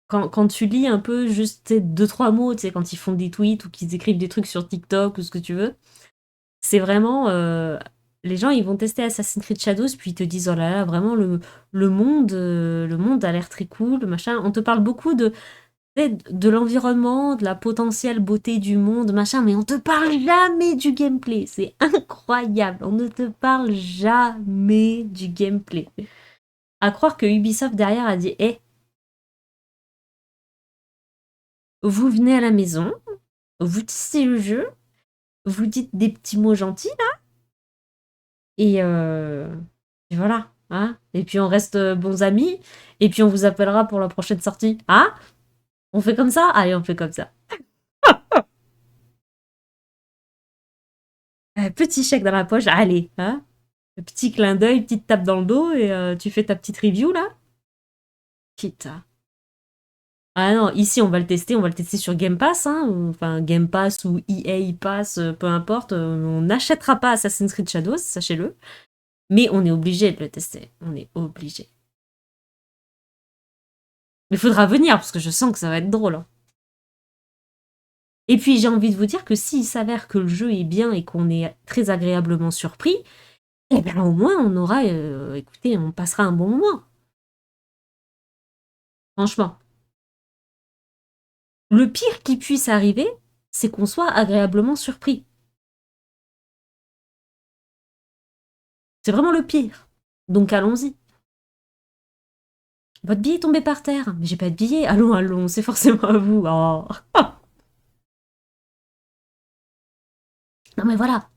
quand tu lis un peu juste deux, trois mots, tu sais, quand ils font des tweets ou qu'ils écrivent des trucs sur TikTok ou ce que tu veux, c'est vraiment. Les gens, ils vont tester Assassin's Creed Shadows, puis ils te disent, oh là là, vraiment, le monde a l'air très cool, machin. On te parle beaucoup de l'environnement, de la potentielle beauté du monde, machin, mais on te parle jamais du gameplay. C'est incroyable. On ne te parle jamais du gameplay. À croire que Ubisoft derrière a dit, eh, vous venez à la maison, vous testez le jeu, vous dites des petits mots gentils, là, et voilà. Hein, et puis on reste bons amis, et puis on vous appellera pour la prochaine sortie. Ah, on fait comme ça. Allez, on fait comme ça. Petit chèque dans la poche, allez. Hein, petit clin d'œil, petite tape dans le dos, et tu fais ta petite review, là. Quitte à... Ah non, ici on va le tester sur Game Pass, hein, enfin Game Pass ou EA Pass, peu importe, on n'achètera pas Assassin's Creed Shadows, sachez-le, mais on est obligé de le tester, on est obligé. Mais il faudra venir parce que je sens que ça va être drôle, hein. Et puis j'ai envie de vous dire que s'il s'avère que le jeu est bien et qu'on est très agréablement surpris, eh bien au moins on aura, écoutez, on passera un bon moment, franchement. Le pire qui puisse arriver, c'est qu'on soit agréablement surpris. C'est vraiment le pire. Donc allons-y. Votre billet est tombé par terre. Mais j'ai pas de billet. Allons, allons, c'est forcément à vous. Oh. Non mais voilà.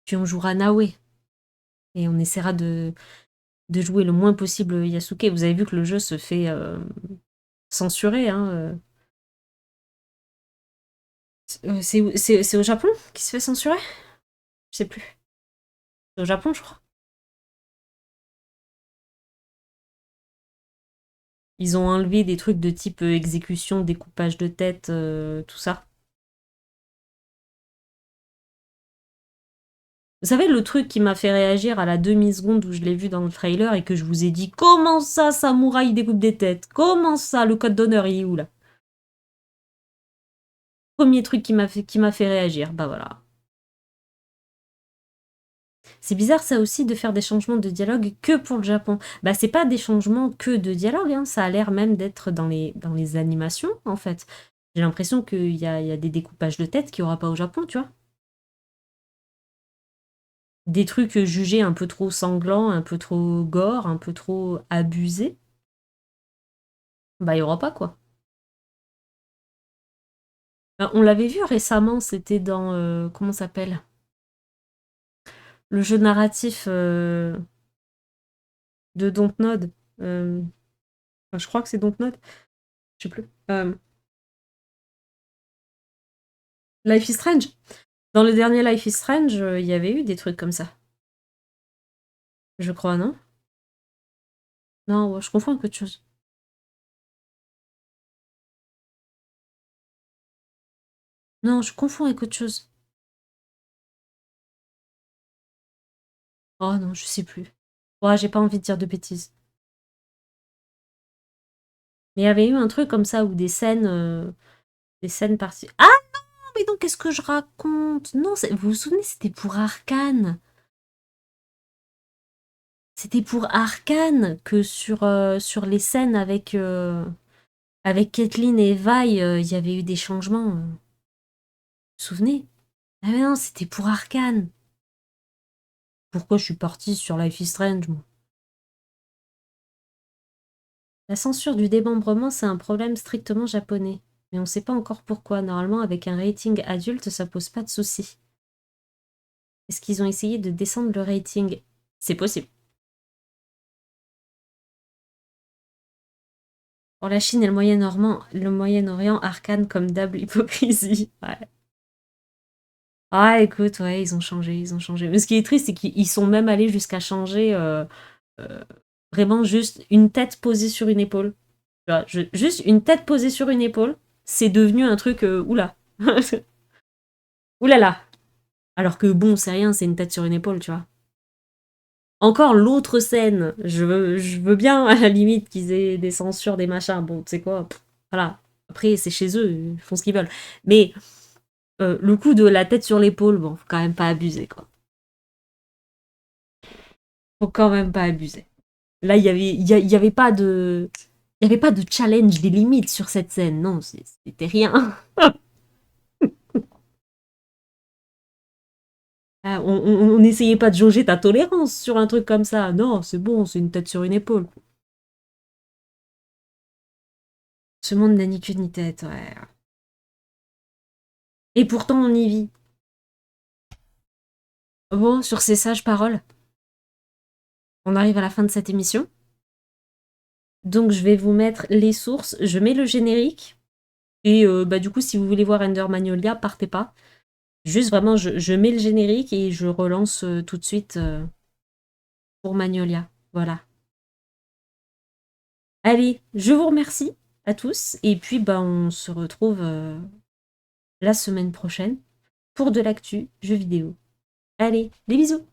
Puis on jouera Naoe. Et on essaiera de jouer le moins possible Yasuke. Vous avez vu que le jeu se fait censurer. Hein. C'est au Japon qui se fait censurer. Je sais plus. C'est au Japon, je crois. Ils ont enlevé des trucs de type exécution, découpage de tête, tout ça. Vous savez, le truc qui m'a fait réagir à la demi-seconde où je l'ai vu dans le trailer et que je vous ai dit comment ça, samouraï découpe des têtes? Comment ça, le code d'honneur, il est où là? Premier truc qui m'a fait réagir, bah voilà. C'est bizarre ça aussi de faire des changements de dialogue que pour le Japon. Bah c'est pas des changements que de dialogue, hein, ça a l'air même d'être dans les animations en fait. J'ai l'impression il y a des découpages de têtes qu'il n'y aura pas au Japon, tu vois. Des trucs jugés un peu trop sanglants, un peu trop gore, un peu trop abusés, bah il n'y aura pas quoi. On l'avait vu récemment, c'était dans... comment ça s'appelle? Le jeu narratif de Dontnod. Enfin, je crois que c'est Dontnod. Je sais plus. Life is Strange. Dans le dernier Life is Strange, il y avait eu des trucs comme ça. Je crois, non? Non, ouais, je confonds avec autre chose. Non, je confonds avec autre chose. Oh non, je sais plus. Ouais, j'ai pas envie de dire de bêtises. Mais il y avait eu un truc comme ça où des scènes parties. Ah non, mais non, qu'est-ce que je raconte? Non, vous vous souvenez, c'était pour Arcane. C'était pour Arcane que sur les scènes avec Caitlyn et Vi, il y avait eu des changements. Vous vous souvenez? Ah mais non, c'était pour Arcane. Pourquoi je suis partie sur Life is Strange, moi? La censure du démembrement, c'est un problème strictement japonais. Mais on sait pas encore pourquoi. Normalement, avec un rating adulte, ça pose pas de soucis. Est-ce qu'ils ont essayé de descendre le rating? C'est possible. Pour la Chine et le Moyen-Orient, Arcane comme d'hab hypocrisie. Ouais. Ah, écoute, ouais, ils ont changé, ils ont changé. Mais ce qui est triste, c'est qu'ils sont même allés jusqu'à changer euh, vraiment juste une tête posée sur une épaule. Tu vois, juste une tête posée sur une épaule, c'est devenu un truc, oula. Oulala. Alors que bon, c'est rien, c'est une tête sur une épaule, tu vois. Encore l'autre scène, je veux bien à la limite qu'ils aient des censures, des machins. Bon, tu sais quoi, voilà. Après, c'est chez eux, ils font ce qu'ils veulent. Mais le coup de la tête sur l'épaule, bon, faut quand même pas abuser, quoi. Faut quand même pas abuser. Là, il y avait pas de, il y avait pas de challenge des limites sur cette scène. Non, c'était rien. Ah, on n'essayait pas de jauger ta tolérance sur un truc comme ça. Non, c'est bon, c'est une tête sur une épaule. Ce monde n'a ni queue ni tête, ouais. Et pourtant, on y vit. Bon, sur ces sages paroles, on arrive à la fin de cette émission. Donc, je vais vous mettre les sources. Je mets le générique. Et bah, du coup, si vous voulez voir Ender Magnolia, partez pas. Juste vraiment, je mets le générique et je relance tout de suite pour Magnolia. Voilà. Allez, je vous remercie à tous. Et puis, bah, on se retrouve la semaine prochaine pour de l'actu jeux vidéo. Allez, des bisous!